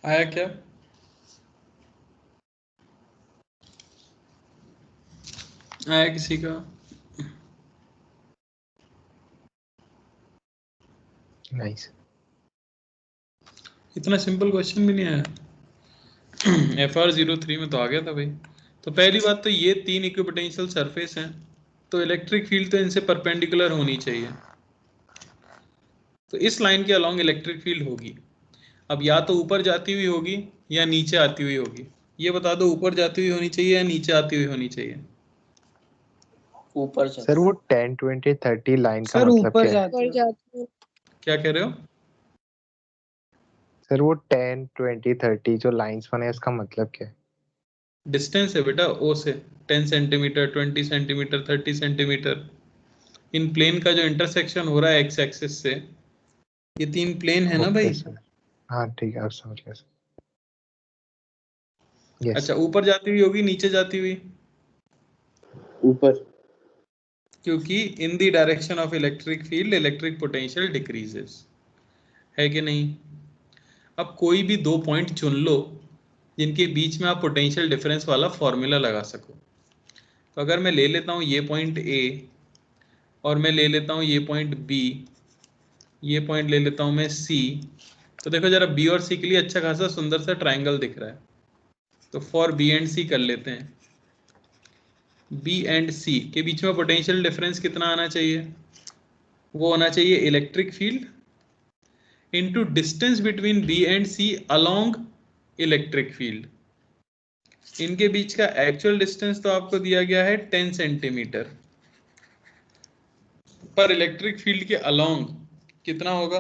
आया क्या? आया किसी का? नाइस। इतना सिंपल क्वेश्चन भी नहीं आया। FR03 में तो आ गया था भाई। तो पहली बात तो ये 3 इक्विपोटेंशियल सरफेस हैं, तो इलेक्ट्रिक फील्ड तो इनसे परपेंडिकुलर होनी चाहिए। तो इस लाइन के अलोंग इलेक्ट्रिक फील्ड होगी। अब या तो ऊपर जाती हुई होगी या नीचे आती हुई होगी। ये बता दो, ऊपर जाती हुई होनी चाहिए या नीचे आती हुई होनी चाहिए? ऊपर सर वो 10 20 30 लाइन का सर मतलब ऊपर क्या है? ऊपर जाती है। क्या कह रहे हो? सर वो 10 20 30 जो लाइंस बने इसका मतलब क्या है? डिस्टेंस है बेटा, ओ से 10 सेंटीमीटर, 20 सेंटीमीटर, 30 सेंटीमीटर। इन प्लेन का जो इंटरसेक्शन हो रहा है एक्स एक्सिस से, ये 3 प्लेन है ना भाई। ओके सर, हाँ ठीक है, आप समझ गए सर। यस। अच्छा, ऊपर जाती हुई होगी नीचे जाती हुई? ऊपर। क्योंकि in the direction of electric field electric potential decreases, है कि नहीं? अब कोई भी 2 पॉइंट चुन लो जिनके बीच में आप पोटेंशियल डिफरेंस वाला फॉर्मूला लगा सको। तो अगर मैं ले लेता हूँ ये पॉइंट ए, और मैं ले लेता हूँ ये पॉइंट बी, ये पॉइंट ले लेता हूँ मैं सी, तो देखो जरा बी और सी के लिए अच्छा खासा सुंदर सा ट्राइंगल दिख रहा है। तो फॉर बी एंड सी कर लेते हैं। बी एंड सी के बीच में पोटेंशियल डिफरेंस कितना आना चाहिए? वो होना चाहिए electric field into distance between B and C along electric field. इनके बीच का एक्चुअल डिस्टेंस तो आपको दिया गया है 10 सेंटीमीटर, पर इलेक्ट्रिक फील्ड के अलोंग कितना होगा?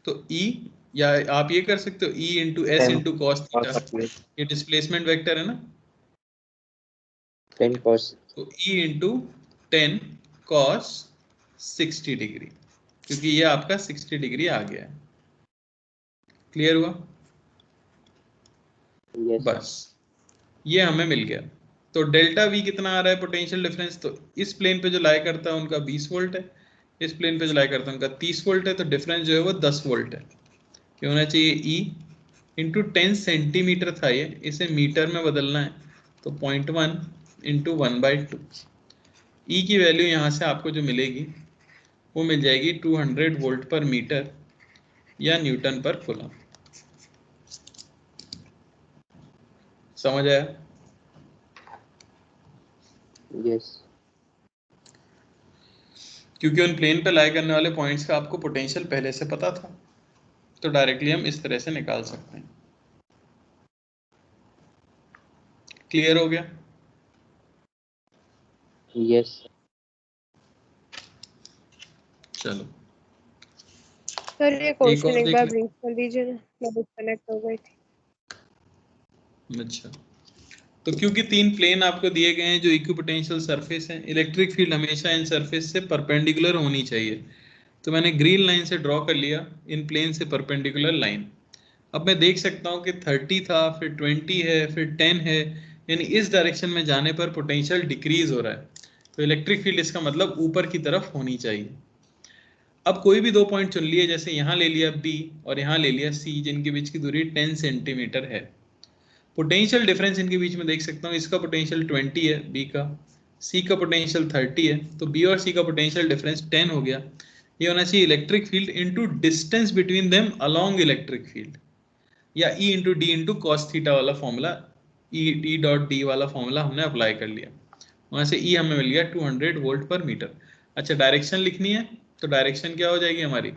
तो E, या आप ये कर सकते हो E into S into cos theta, ये डिस्प्लेसमेंट वेक्टर है ना। 10 cos। तो E इंटू 10 कॉस 60 डिग्री, क्योंकि ये आपका 60 डिग्री आ गया है। क्लियर हुआ? बस ये हमें मिल गया। तो डेल्टा V कितना आ रहा है पोटेंशियल डिफरेंस? तो इस प्लेन पे जो लाई करता है उनका 20 वोल्ट है, इस प्लेन पे जो लाई करता है उनका 30 वोल्ट है। तो डिफरेंस जो है वो 10 वोल्ट है। क्या होना चाहिए? E इंटू 10 सेंटीमीटर था ये, इसे मीटर में बदलना है, तो 0.1 इंटू 1/2। ई की वैल्यू यहाँ से आपको जो मिलेगी वो मिल जाएगी 200 वोल्ट पर मीटर या न्यूटन पर कूलम। समझ आया? यस। क्योंकि उन प्लेन पे लाई करने वाले पॉइंट्स का आपको पोटेंशियल पहले से पता था, तो डायरेक्टली हम इस तरह से निकाल सकते हैं। क्लियर हो गया? यस। चलो सर ये एक क्वेश्चन और एक देख बार ले। ब्रीफ कर दीजिए ना, मैं डिस्कनेक्ट हो गई थी। अच्छा, तो क्योंकि तीन प्लेन आपको दिए गए हैं जो इक्विपोटेंशियल सरफेस हैं, इलेक्ट्रिक फील्ड हमेशा इन सरफेस से परपेंडिकुलर होनी चाहिए, तो मैंने ग्रीन लाइन से ड्रॉ कर लिया इन प्लेन से परपेंडिकुलर लाइन। अब मैं देख सकता हूँ कि 30 था, फिर 20 है, फिर 10 है, यानी इस डायरेक्शन में जाने पर पोटेंशियल डिक्रीज हो रहा है, तो इलेक्ट्रिक फील्ड इसका मतलब ऊपर की तरफ होनी चाहिए। अब कोई भी दो पॉइंट चुन लिए, जैसे यहाँ ले लिया B और यहाँ ले लिया C, जिनके बीच की दूरी 10 सेंटीमीटर है। पोटेंशियल डिफरेंस इनके बीच में देख सकता हूँ, इसका पोटेंशियल 20 है B का, C का पोटेंशियल 30 है, तो B और C का पोटेंशियल डिफरेंस 10 हो गया। ये होना चाहिए electric field into distance between them along electric field, या E into D into cos theta वाला फॉर्मूला, E डॉट डी वाला फॉर्मूला हमने अप्लाई कर लिया, वहां से E हमें मिल गया 200 वोल्ट पर मीटर। अच्छा, डायरेक्शन लिखनी है, तो डायरेक्शन क्या हो जाएगी हमारी,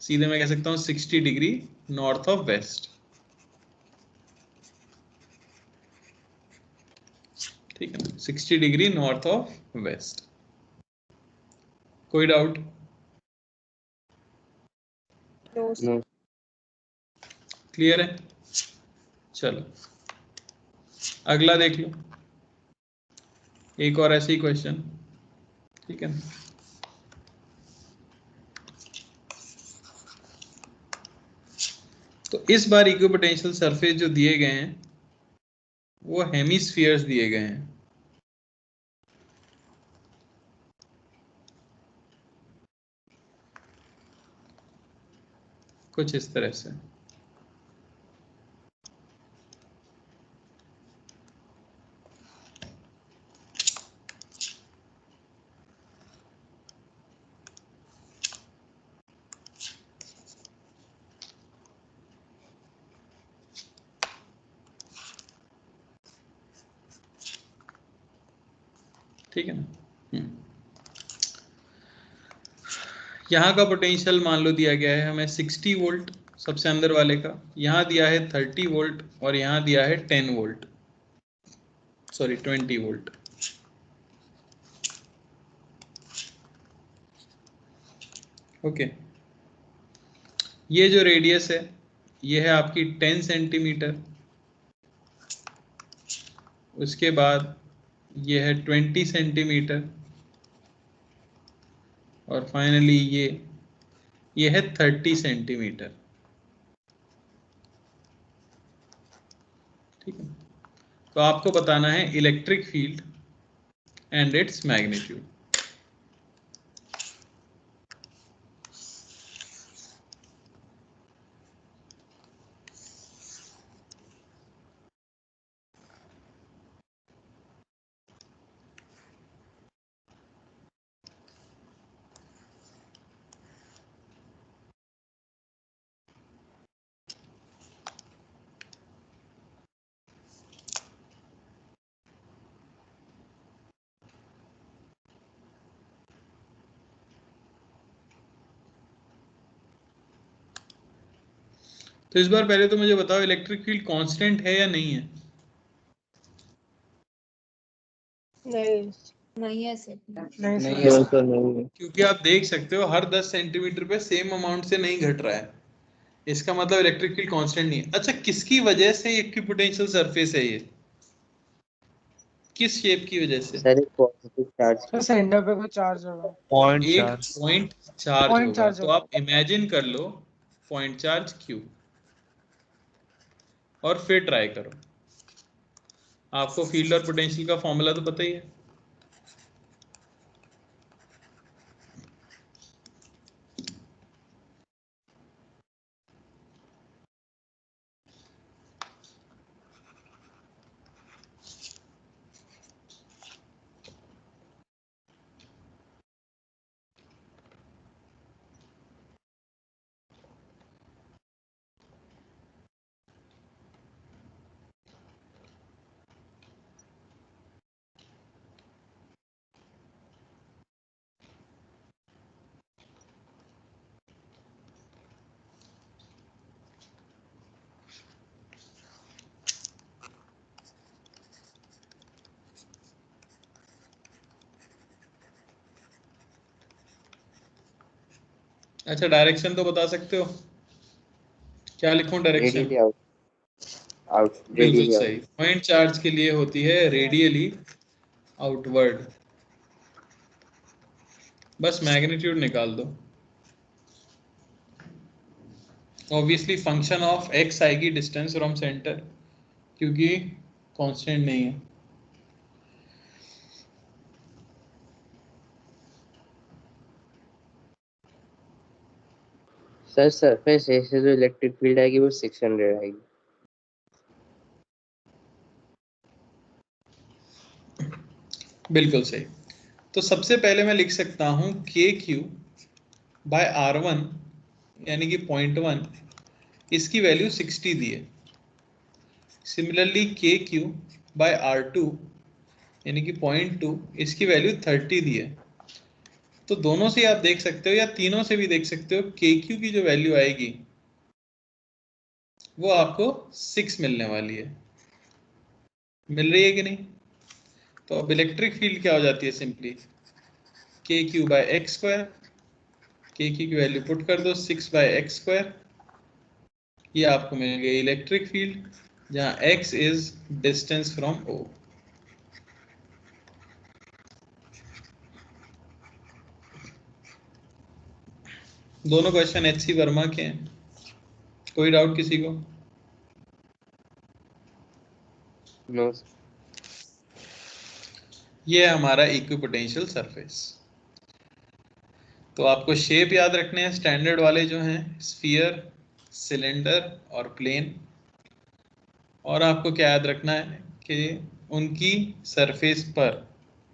सीधे मैं कह सकता हूँ 60 डिग्री नॉर्थ ऑफ वेस्ट। ठीक है ना, 60 डिग्री नॉर्थ ऑफ वेस्ट। कोई doubt? No sir. No. Clear है? चलो अगला देख लो, एक और ऐसे ही क्वेश्चन। ठीक है ना, तो इस बार इक्विपोटेंशियल सरफेस जो दिए गए हैं वो हेमिस्फीयर्स दिए गए हैं। कुछ इस तरह से, ठीक है ना। यहाँ का पोटेंशियल मान लो दिया गया है हमें 60 वोल्ट सबसे अंदर वाले का, यहाँ दिया है 30 वोल्ट और यहाँ दिया है 10 वोल्ट, सॉरी 20 वोल्ट। ओके, ये जो रेडियस है ये है आपकी 10 सेंटीमीटर, उसके बाद ये है 20 सेंटीमीटर, और फाइनली ये है 30 सेंटीमीटर। ठीक है, तो आपको बताना है electric field and its magnitude. तो इस बार पहले तो मुझे बताओ इलेक्ट्रिक फील्ड कांस्टेंट है या नहीं है? नहीं नहीं है सर। नहीं नहीं सर, नहीं है। क्योंकि आप देख सकते हो हर 10 सेंटीमीटर पे सेम अमाउंट से नहीं घट रहा है, इसका मतलब इलेक्ट्रिक फील्ड कांस्टेंट नहीं है। अच्छा, किसकी वजह से इक्विपोटेंशियल सरफेस है ये, किस शेप की वजह से? सर एक पॉजिटिव चार्ज। सर सेंटर पे कोई चार्ज होगा। पॉइंट एक चार्ज। पॉइंट चार्ज पॉइंट होगा, चार्ज तो होगा। आप इमेजिन कर लो पॉइंट चार्ज Q और फिर ट्राई करो। आपको फील्ड और पोटेंशियल का फॉर्मूला तो पता ही है। अच्छा डायरेक्शन तो बता सकते हो, क्या लिखूं डायरेक्शन? रेडियली आउट आउट बिल्कुल रेडियली सही। पॉइंट चार्ज के लिए होती है रेडियली आउटवर्ड। बस मैग्नीट्यूड निकाल दो। ऑब्वियसली फंक्शन ऑफ एक्स आएगी डिस्टेंस फ्रॉम सेंटर, क्योंकि कांस्टेंट नहीं है। सर सरफेस ए से जो इलेक्ट्रिक फील्ड आएगी वो 600 आएगी। बिल्कुल सही। तो सबसे पहले मैं लिख सकता हूं के क्यू बाय R1 यानी कि 0.1, इसकी वैल्यू 60 दी है। सिमिलरली के क्यू बाय R2 यानी कि 0.2, इसकी वैल्यू 30 दी है। तो दोनों से आप देख सकते हो या तीनों से भी देख सकते हो, के क्यू की जो वैल्यू आएगी वो आपको 6 मिलने वाली है। मिल रही है कि नहीं? तो अब इलेक्ट्रिक फील्ड क्या हो जाती है? सिंपली के क्यू बाय एक्स स्क्वायर, के क्यू की वैल्यू पुट कर दो 6 बाय एक्स स्क्वायर, ये आपको मिल गई इलेक्ट्रिक फील्ड, जहां x is distance from O। दोनों क्वेश्चन HC वर्मा के हैं। कोई डाउट किसी को? नो ये है हमारा इक्विपोटेंशियल सरफेस। तो आपको शेप याद रखने हैं स्टैंडर्ड वाले जो हैं, स्फीयर, सिलेंडर और प्लेन। और आपको क्या याद रखना है कि उनकी सरफेस पर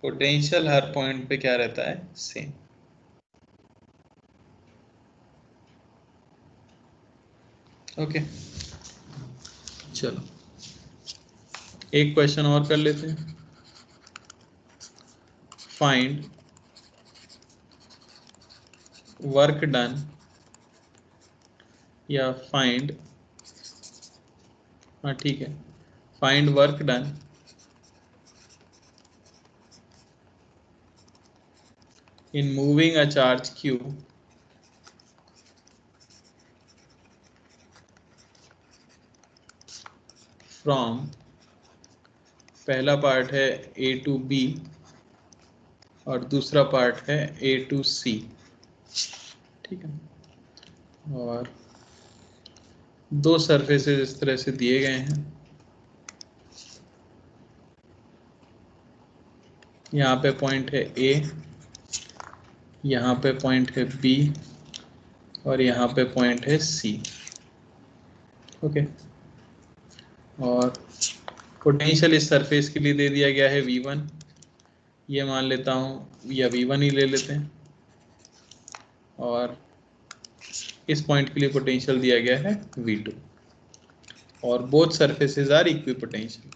पोटेंशियल हर पॉइंट पे क्या रहता है? सेम। ओके चलो एक क्वेश्चन और कर लेते हैं। फाइंड वर्क डन या फाइंड, हाँ ठीक है, find work done in moving a charge q from, पहला पार्ट है A to B और दूसरा पार्ट है A to C, ठीक है। और दो सरफेसेस इस तरह से दिए गए हैं। यहाँ पे पॉइंट है A, यहाँ पे पॉइंट है B और यहाँ पे पॉइंट है C। ओके, और पोटेंशियल इस सरफेस के लिए दे दिया गया है V1, ये मान लेता हूँ, या V1 ही ले लेते हैं। और इस पॉइंट के लिए पोटेंशियल दिया गया है V2, और बोथ सरफेसेस आर इक्विपोटेंशियल।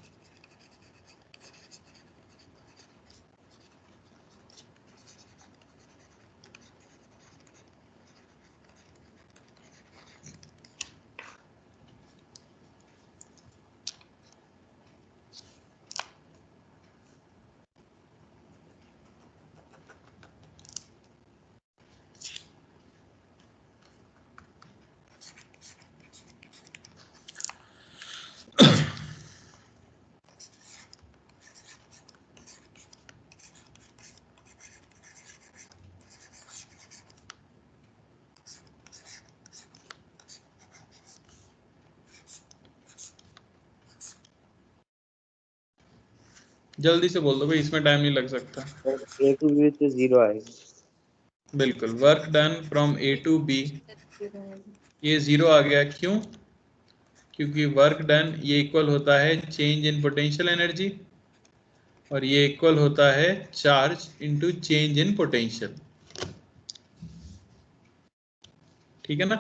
जल्दी से बोल दो भाई, इसमें टाइम नहीं लग सकता। ए टू बी तो 0 आएगा। बिल्कुल, work done from A to B, ये 0 आ गया। क्यों? क्योंकि वर्क डन ये इक्वल होता है चेंज इन पोटेंशियल एनर्जी, और ये इक्वल होता है charge into change in potential, ठीक है ना?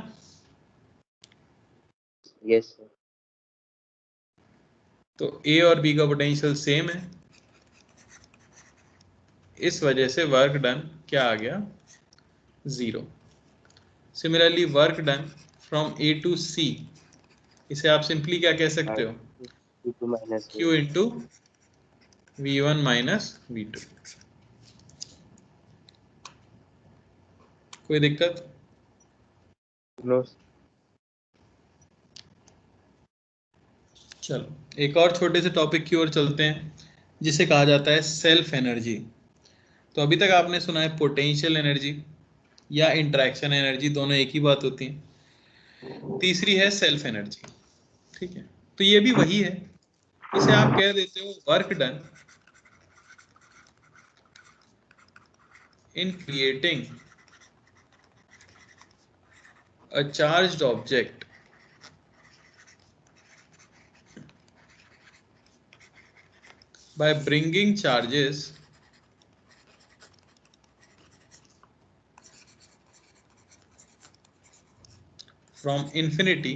Yes sir. तो A और B का पोटेंशियल सेम है, इस वजह से वर्क डन क्या आ गया? 0। Similarly work done from A to C, इसे आप सिंपली क्या कह सकते हो? V2 minus Q into V1 minus V2। कोई दिक्कत? नो। चलो एक और छोटे से टॉपिक की ओर चलते हैं जिसे कहा जाता है सेल्फ एनर्जी। तो अभी तक आपने सुना है पोटेंशियल एनर्जी या इंटरेक्शन एनर्जी, दोनों एक ही बात होती है। तीसरी है सेल्फ एनर्जी। ठीक है, तो ये भी वही है। इसे आप कह देते हो work done in creating a charged object by bringing charges from infinity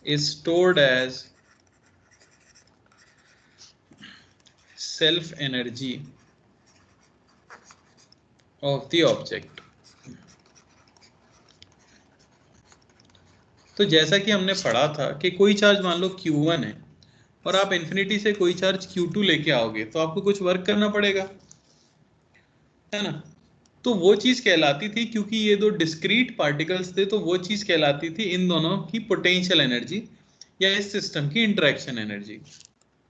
is stored as self energy of the object। तो जैसा कि हमने पढ़ा था कि कोई चार्ज मान लो Q1 है और आप इन्फिनिटी से कोई चार्ज Q2 लेके आओगे तो आपको कुछ वर्क करना पड़ेगा, है ना। तो वो चीज कहलाती थी, क्योंकि ये दो डिस्क्रीट पार्टिकल्स थे, तो वो चीज कहलाती थी इन दोनों की पोटेंशियल एनर्जी या इस सिस्टम की इंटरेक्शन एनर्जी।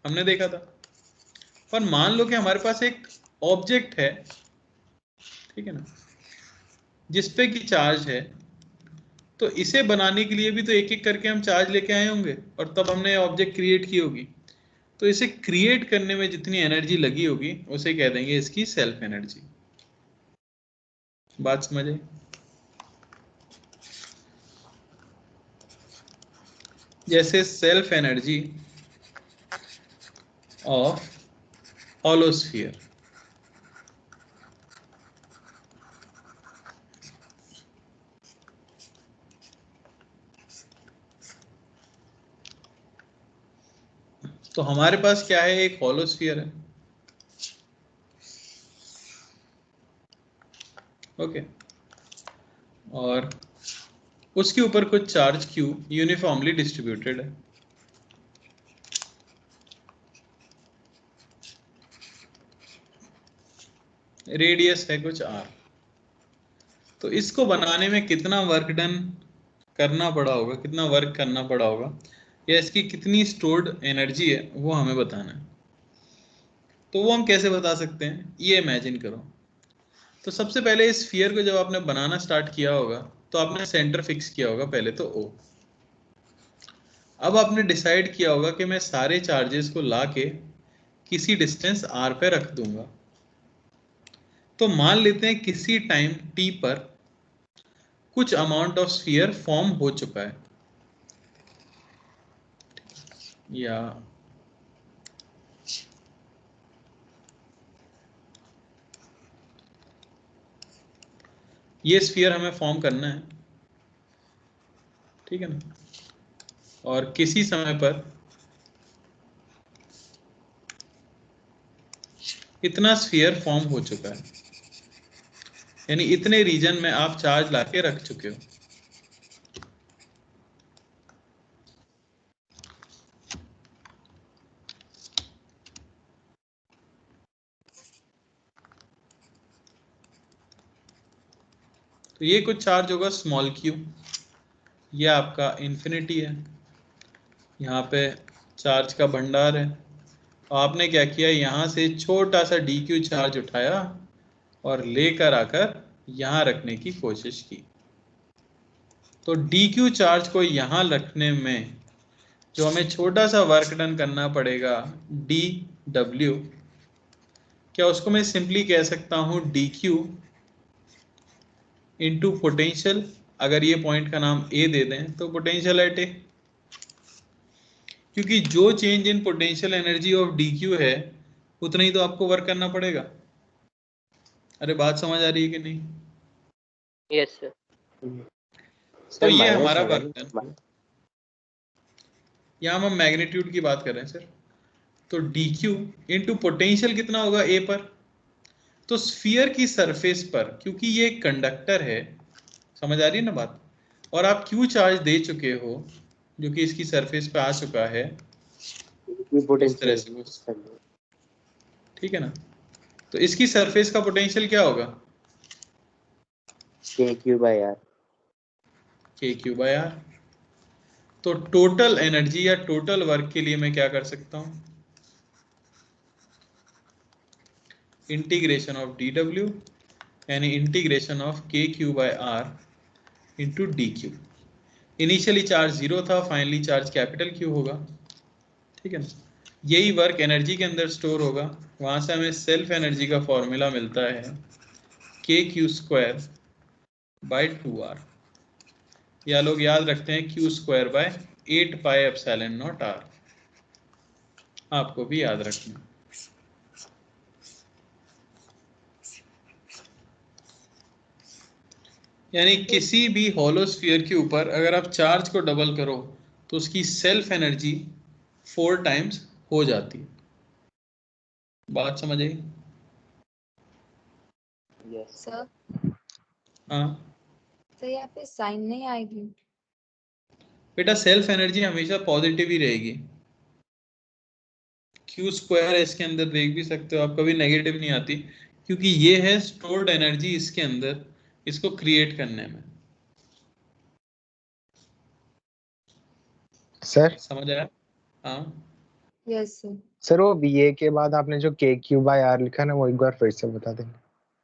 हमने देखा था। पर मान लो कि हमारे पास एक ऑब्जेक्ट है, ठीक है ना, जिसपे की चार्ज है, तो इसे बनाने के लिए भी तो एक एक करके हम चार्ज लेके आए होंगे और तब हमने ऑब्जेक्ट क्रिएट की होगी। तो इसे क्रिएट करने में जितनी एनर्जी लगी होगी उसे कह देंगे इसकी सेल्फ एनर्जी। बात समझ आई? जैसे सेल्फ एनर्जी ऑफ हॉलोस्फीयर। तो हमारे पास क्या है, एक हॉलोस्फीयर है, ओके, और उसके ऊपर कुछ चार्ज Q यूनिफॉर्मली डिस्ट्रीब्यूटेड है। रेडियस है कुछ R। तो इसको बनाने में कितना वर्क डन करना पड़ा होगा, कितना वर्क करना पड़ा होगा, या इसकी कितनी स्टोर्ड एनर्जी है, वो हमें बताना है। तो वो हम कैसे बता सकते हैं, ये इमेजिन करो। तो सबसे पहले इस स्फीयर को जब आपने बनाना स्टार्ट किया होगा तो आपने सेंटर फिक्स किया होगा पहले तो O। अब आपने डिसाइड किया होगा कि मैं सारे चार्जेस को लाके किसी डिस्टेंस R पे रख दूंगा। तो मान लेते हैं किसी टाइम T पर कुछ अमाउंट ऑफ स्फीयर फॉर्म हो चुका है, या ये स्फीयर हमें फॉर्म करना है, ठीक है ना। और किसी समय पर इतना स्फीयर फॉर्म हो चुका है, यानी इतने रीजन में आप चार्ज लाके रख चुके हो। तो ये कुछ चार्ज होगा स्मॉल q, ये आपका इन्फिनिटी है, यहाँ पे चार्ज का भंडार है। आपने क्या किया, यहाँ से छोटा सा dq चार्ज उठाया और लेकर आकर यहाँ रखने की कोशिश की। तो dq चार्ज को यहाँ रखने में जो हमें छोटा सा वर्क डन करना पड़ेगा dw, क्या उसको मैं सिंपली कह सकता हूँ dq इंटू पोटेंशियल। अगर ये पॉइंट का नाम A दे दें तो पोटेंशियल एट A, क्योंकि जो change in potential energy of dq है उतना ही तो आपको वर्क करना पड़ेगा। अरे बात समझ आ रही है कि नहीं? Yes sir. तो ये हमारा वर्क डन। यहाँ हम मैग्नीट्यूड की बात कर रहे हैं सर। तो dq इंटू पोटेंशियल कितना होगा A पर, तो स्फीयर की सरफेस पर, क्योंकि ये एक कंडक्टर है, समझ आ रही है ना बात, और आप Q चार्ज दे चुके हो जो कि इसकी सरफेस पे आ चुका है इस तरह से, ठीक है ना। तो इसकी सरफेस का पोटेंशियल क्या होगा, KQ by R. KQ/R। तो टोटल एनर्जी या टोटल वर्क के लिए मैं क्या कर सकता हूं? इंटीग्रेशन ऑफ dW यानी integration of KQ/R into DQ। Initially charge 0 था, फाइनली चार्ज कैपिटल Q होगा, ठीक है ना। यही वर्क एनर्जी के अंदर स्टोर होगा, वहां से हमें सेल्फ एनर्जी का फॉर्मूला मिलता है KQ²/2R, या लोग याद रखते हैं Q²/8πε0R, आपको भी याद रखना। यानी किसी भी होलो स्फीयर के ऊपर अगर आप चार्ज को डबल करो तो उसकी सेल्फ एनर्जी 4 टाइम्स हो जाती है। बात समझ आई? Yes. सर हाँ सर यहाँ पे साइन नहीं आएगी। बेटा, सेल्फ एनर्जी हमेशा पॉजिटिव ही रहेगी। Q² है इसके अंदर, देख भी सकते हो आप, कभी नेगेटिव नहीं आती, क्योंकि ये है स्टोर्ड एनर्जी इसके अंदर, इसको क्रिएट करने में। सर समझ आया? हाँ यस सर। सर वो BA के बाद आपने जो KQ/R लिखा ना, वो एक बार फिर से बता देंगे।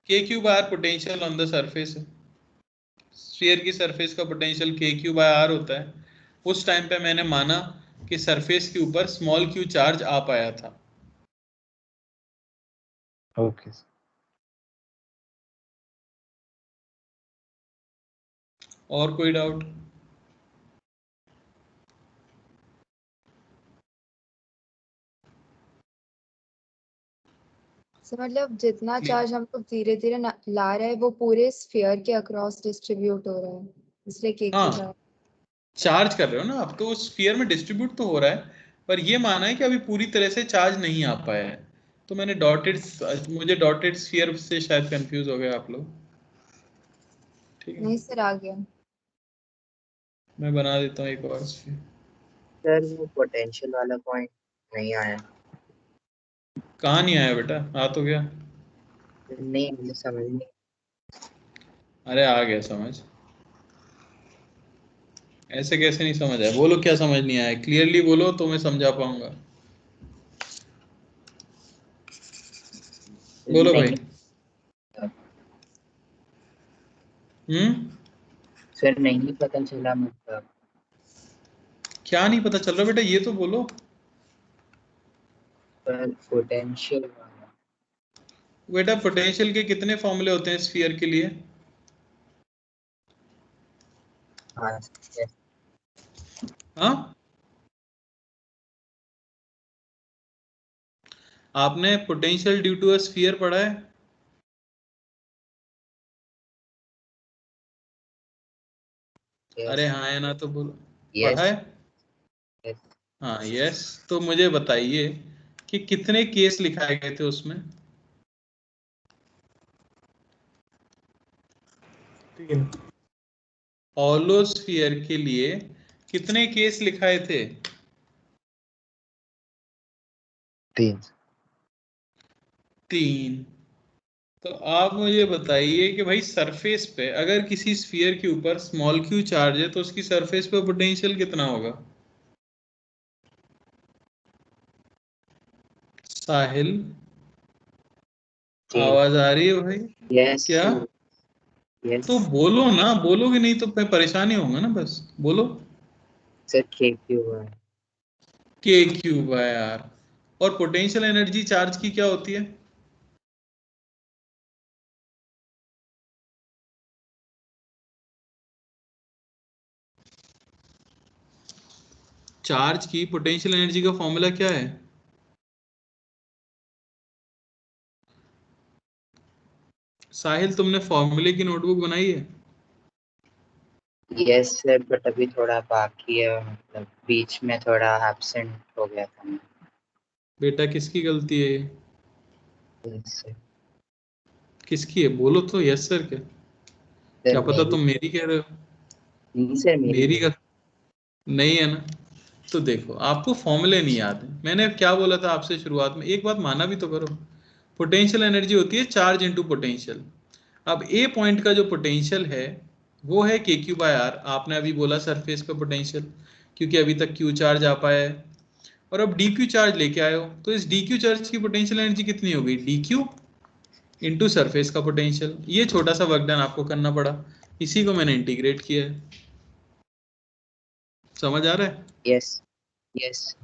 KQ/R potential on the surface है। स्फीयर की सरफेस का पोटेंशियल KQ/R होता है। उस टाइम पे मैंने माना कि सरफेस के ऊपर स्मॉल q चार्ज आ पाया था। ओके और कोई डाउट? सर मतलब जितना चार्ज हम लोग धीरे धीरे ला रहे हैं वो पूरे स्फीयर के अक्रॉस डिस्ट्रीब्यूट हो रहा है, इसलिए KQ हाँ, बाय। चार्ज कर रहे हो ना आप, तो स्फीयर में डिस्ट्रीब्यूट तो हो रहा है, पर ये माना है कि अभी पूरी तरह से चार्ज नहीं आ पाया है। तो मैंने मुझे डॉटेड स्फीयर से शायद कंफ्यूज हो गए आप लोग, ठीक है। नहीं सर आ गया। मैं बना देता हूँ एक और स्फीयर। सर वो पोटेंशियल वाला पॉइंट नहीं आया। कहाँ नहीं आया बेटा? आ तो गया। नहीं, मुझे समझ नहीं। अरे आ गया समझ। ऐसे कैसे नहीं समझ आया? बोलो क्या समझ नहीं आया, क्लियरली बोलो तो मैं समझा पाऊंगा। बोलो भाई। नहीं सर, नहीं पता चला मतलब। क्या नहीं पता चल रहा बेटा, ये तो बोलो। पर पोटेंशियल वाला। बेटा पोटेंशियल के कितने फॉर्मूले होते हैं स्फीयर के लिए? हाँ yes, हाँ, आपने potential due to a sphere पढ़ा है? अरे हाँ है ना, तो बोलो। पढ़ा है? yes. हाँ यस। तो मुझे बताइए कि कितने केस लिखाए गए थे उसमें? 3 होलो स्फीयर के लिए कितने केस लिखाए थे? 3। तो आप मुझे बताइए कि भाई सरफेस पे अगर किसी स्फीयर के ऊपर स्मॉल q चार्ज है तो उसकी सरफेस पे पोटेंशियल कितना होगा? साहिल, आवाज आ रही है भाई? yes, क्या? yes. तो बोलो ना, बोलोगे नहीं तो मैं परेशानी होऊंगा ना, बस बोलो। सर KQ है। KQ/R। और पोटेंशियल एनर्जी चार्ज की क्या होती है? चार्ज की पोटेंशियल एनर्जी का फॉर्मूला क्या है? साहिल, तुमने फॉर्मूले की नोटबुक बनाई है? यस सर, बट अभी थोड़ा बाकी है, मतलब बीच में थोड़ा एब्सेंट हो गया था मैं। बेटा किसकी गलती है ये? Yes sir. किसकी है? बोलो तो यस सर। क्या क्या पता तुम मेरी कह रहे हो? नहीं सर, मेरी का नहीं है ना। तो देखो, आपको फॉर्मूले नहीं याद है। मैंने क्या बोला था आपसे शुरुआत में, एक बात माना भी तो करो। पोटेंशियल एनर्जी होती है चार्ज इनटू पोटेंशियल। अब ए पॉइंट का जो पोटेंशियल है वो है के क्यू बाय आर। आपने अभी बोला सरफेस का पोटेंशियल, क्योंकि अभी तक क्यू चार्ज आ पाया है, और अब डी क्यू चार्ज लेके आए हो, तो इस डी क्यू चार्ज की पोटेंशियल एनर्जी कितनी होगी, डी क्यू इंटू सरफेस का पोटेंशियल। ये छोटा सा वर्क डन आपको करना पड़ा, इसी को मैंने इंटीग्रेट किया है। समझ आ रहा है? Yes yes.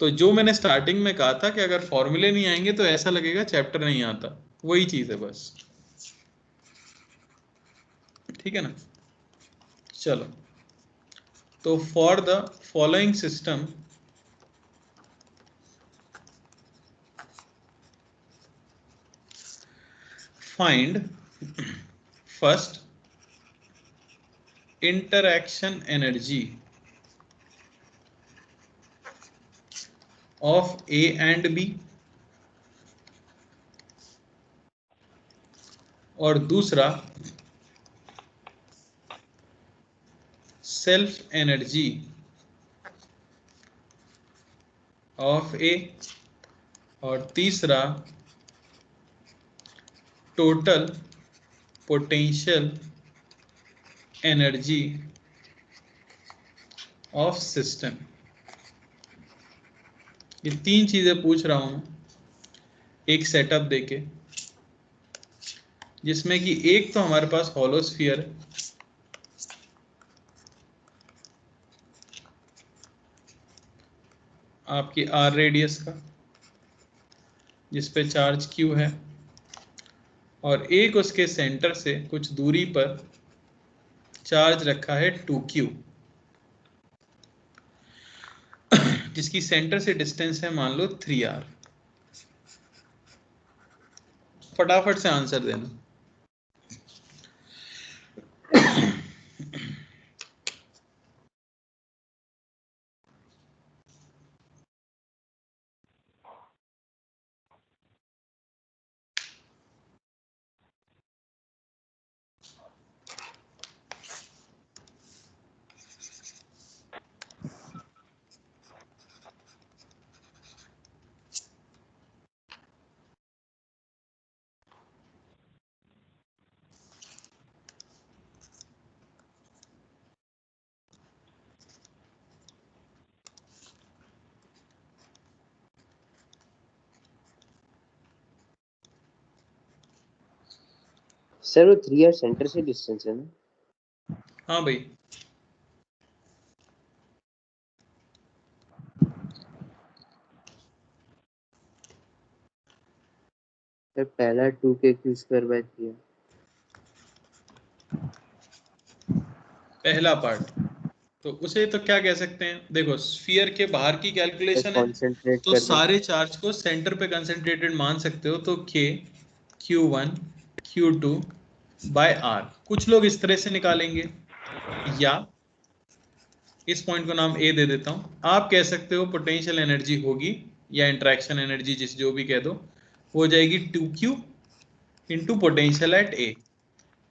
तो जो मैंने स्टार्टिंग में कहा था कि अगर फॉर्मूले नहीं आएंगे तो ऐसा लगेगा चैप्टर नहीं आता, वही चीज है बस। ठीक है ना? चलो, तो for the following system find first interaction energy of A and B, और दूसरा सेल्फ एनर्जी ऑफ ए, और तीसरा total potential energy of system. ये तीन चीजें पूछ रहा हूं एक सेटअप देके, जिसमें कि एक तो हमारे पास हॉलो स्फीयर है, आपकी आर रेडियस का, जिस पे चार्ज क्यू है, और एक उसके सेंटर से कुछ दूरी पर चार्ज रखा है 2q, जिसकी सेंटर से डिस्टेंस है मान लो 3r। फटाफट से आंसर देना। सर वो 3r सेंटर से डिस्टेंस है ना? हाँ भाई, सर पहला 2k² है। पहला पार्ट तो उसे तो क्या कह सकते हैं, देखो स्फीयर के बाहर की कैलकुलेशन है, कंसंट्रेट तो कर सारे चार्ज को सेंटर पे कंसंट्रेटेड मान सकते हो, तो k q1 q2 bye r। कुछ लोग इस तरह से निकालेंगे, या इस पॉइंट को नाम a दे देता हूं। आप कह सकते हो पोटेंशियल एनर्जी होगी या इंटरेक्शन एनर्जी, जिस जो भी कह दो, हो जाएगी 2q into potential at a।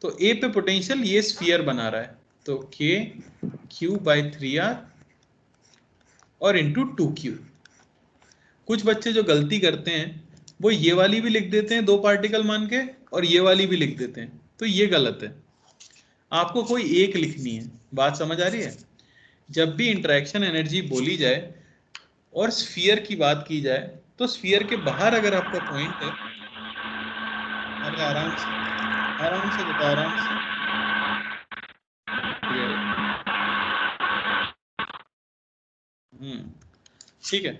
तो a पे पोटेंशियल ये स्फीयर बना रहा है, तो k q बाय 3r और इंटू 2q। कुछ बच्चे जो गलती करते हैं वो ये वाली भी लिख देते हैं 2 पार्टिकल मान के, और ये वाली भी लिख देते हैं, तो ये गलत है। आपको कोई एक लिखनी है। बात समझ आ रही है? जब भी इंटरेक्शन एनर्जी बोली जाए और स्फीयर की बात की जाए, तो स्फीयर के बाहर अगर आपका पॉइंट है, अरे आराम से बता, आराम से। ठीक है,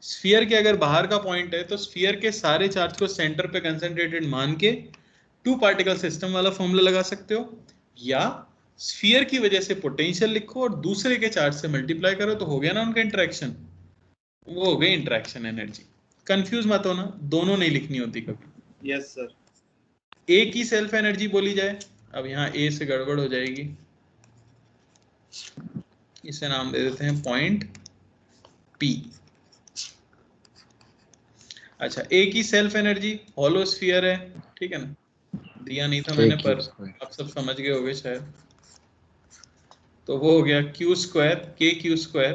स्फीयर के अगर बाहर का पॉइंट है तो स्फीयर के सारे चार्ज को सेंटर पे कंसंट्रेटेड मान के 2 पार्टिकल सिस्टम वाला फॉर्मूला लगा सकते हो, या स्फीयर की वजह से पोटेंशियल लिखो और दूसरे के चार्ज से मल्टीप्लाई करो, तो हो गया ना उनका इंटरेक्शन, वो हो गई इंटरेक्शन एनर्जी। कंफ्यूज मत होना, दोनों नहीं लिखनी होती कभी। Yes sir. ए की सेल्फ एनर्जी बोली जाए, अब यहाँ ए से गड़बड़ हो जाएगी, इसे नाम दे देते हैं पॉइंट पी। अच्छा, ए की सेल्फ एनर्जी हॉलो स्फीयर है, ठीक है ना, दिया नहीं था मैंने पर आप सब समझ गए होंगे शायद। तो वो हो गया q² k²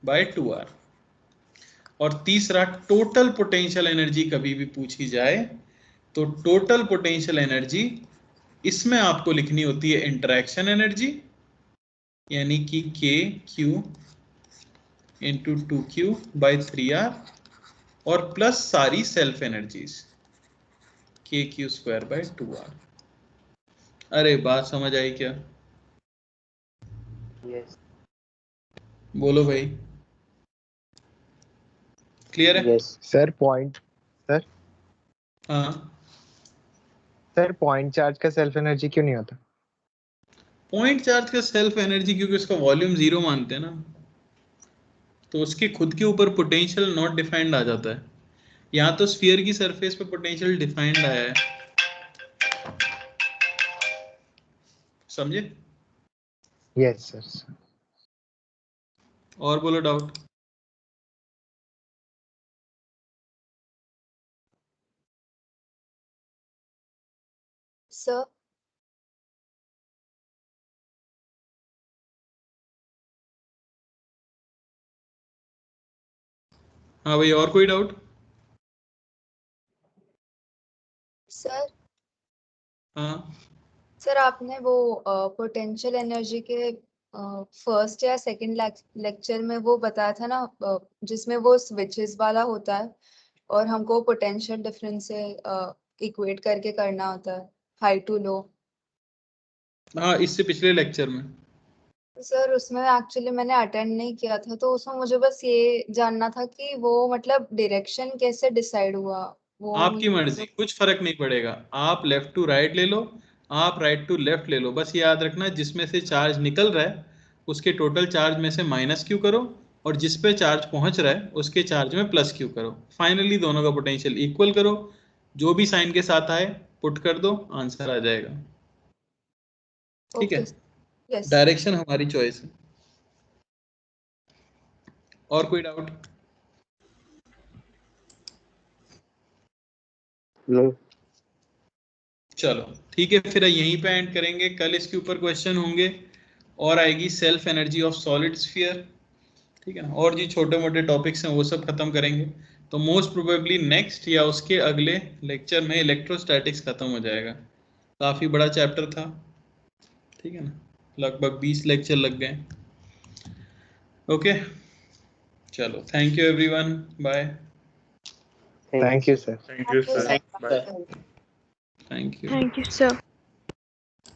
बाय 2r। और तीसरा टोटल पोटेंशियल एनर्जी कभी भी पूछी जाए तो टोटल पोटेंशियल एनर्जी इसमें आपको लिखनी होती है इंटरेक्शन एनर्जी, यानी कि के Q into 2q by 3r और प्लस सारी सेल्फ एनर्जीज के क्यू स्क्वायर बाई 2r। अरे बात समझ आई क्या? यस बोलो भाई, क्लियर है? यस सर पॉइंट हाँ, सर पॉइंट चार्ज का सेल्फ एनर्जी क्यों नहीं होता? पॉइंट चार्ज का सेल्फ एनर्जी क्योंकि उसका वॉल्यूम 0 मानते हैं ना, तो उसके खुद के ऊपर पोटेंशियल नॉट डिफाइंड आ जाता है। यहाँ तो स्फीयर की सरफेस पे पोटेंशियल डिफाइंड आया है, समझे? Yes sir. और बोलो डाउट। सर हाँ भाई, और कोई डाउट? सर हाँ सर आपने वो पोटेंशियल एनर्जी के फर्स्ट या सेकंड लेक्चर में वो बताया था ना, जिसमें वो स्विचेस वाला होता है और हमको पोटेंशियल डिफरेंस से इक्वेट करके करना होता है, हाई टू लो। हाँ, इससे पिछले लेक्चर में। सर उसमें एक्चुअली मैंने अटेंड नहीं किया था, तो उसमें मुझे बस ये जानना था कि वो मतलब डायरेक्शन कैसे डिसाइड हुआ, वो आपकी मुझे मर्जी, कुछ फर्क नहीं पड़ेगा। आप लेफ्ट टू राइट ले लो, आप राइट टू लेफ्ट ले लो, बस याद रखना जिसमें से चार्ज निकल रहा है उसके टोटल चार्ज में से माइनस क्यू करो और जिस पे चार्ज पहुंच रहा है उसके चार्ज में प्लस क्यू करो। फाइनली दोनों का पोटेंशियल इक्वल करो, जो भी साइन के साथ आए पुट कर दो, आंसर आ जाएगा। ठीक है, ओके यस। डायरेक्शन हमारी चॉइस है। और कोई डाउट? नो चलो ठीक है, फिर यहीं पे एंड करेंगे। कल इसके ऊपर क्वेश्चन होंगे और आएगी self energy of solid sphere, ठीक है ना, और जी छोटे मोटे टॉपिक्स हैं वो सब खत्म करेंगे। तो मोस्ट प्रोबेबली नेक्स्ट या उसके अगले लेक्चर में इलेक्ट्रोस्टैटिक्स खत्म हो जाएगा। काफी बड़ा चैप्टर था, ठीक है ना, लगभग 20 लेक्चर लग गए। ओके, चलो, thank you everyone, bye. Thank you sir. Thank you sir, bye. Thank you. Thank you, sir.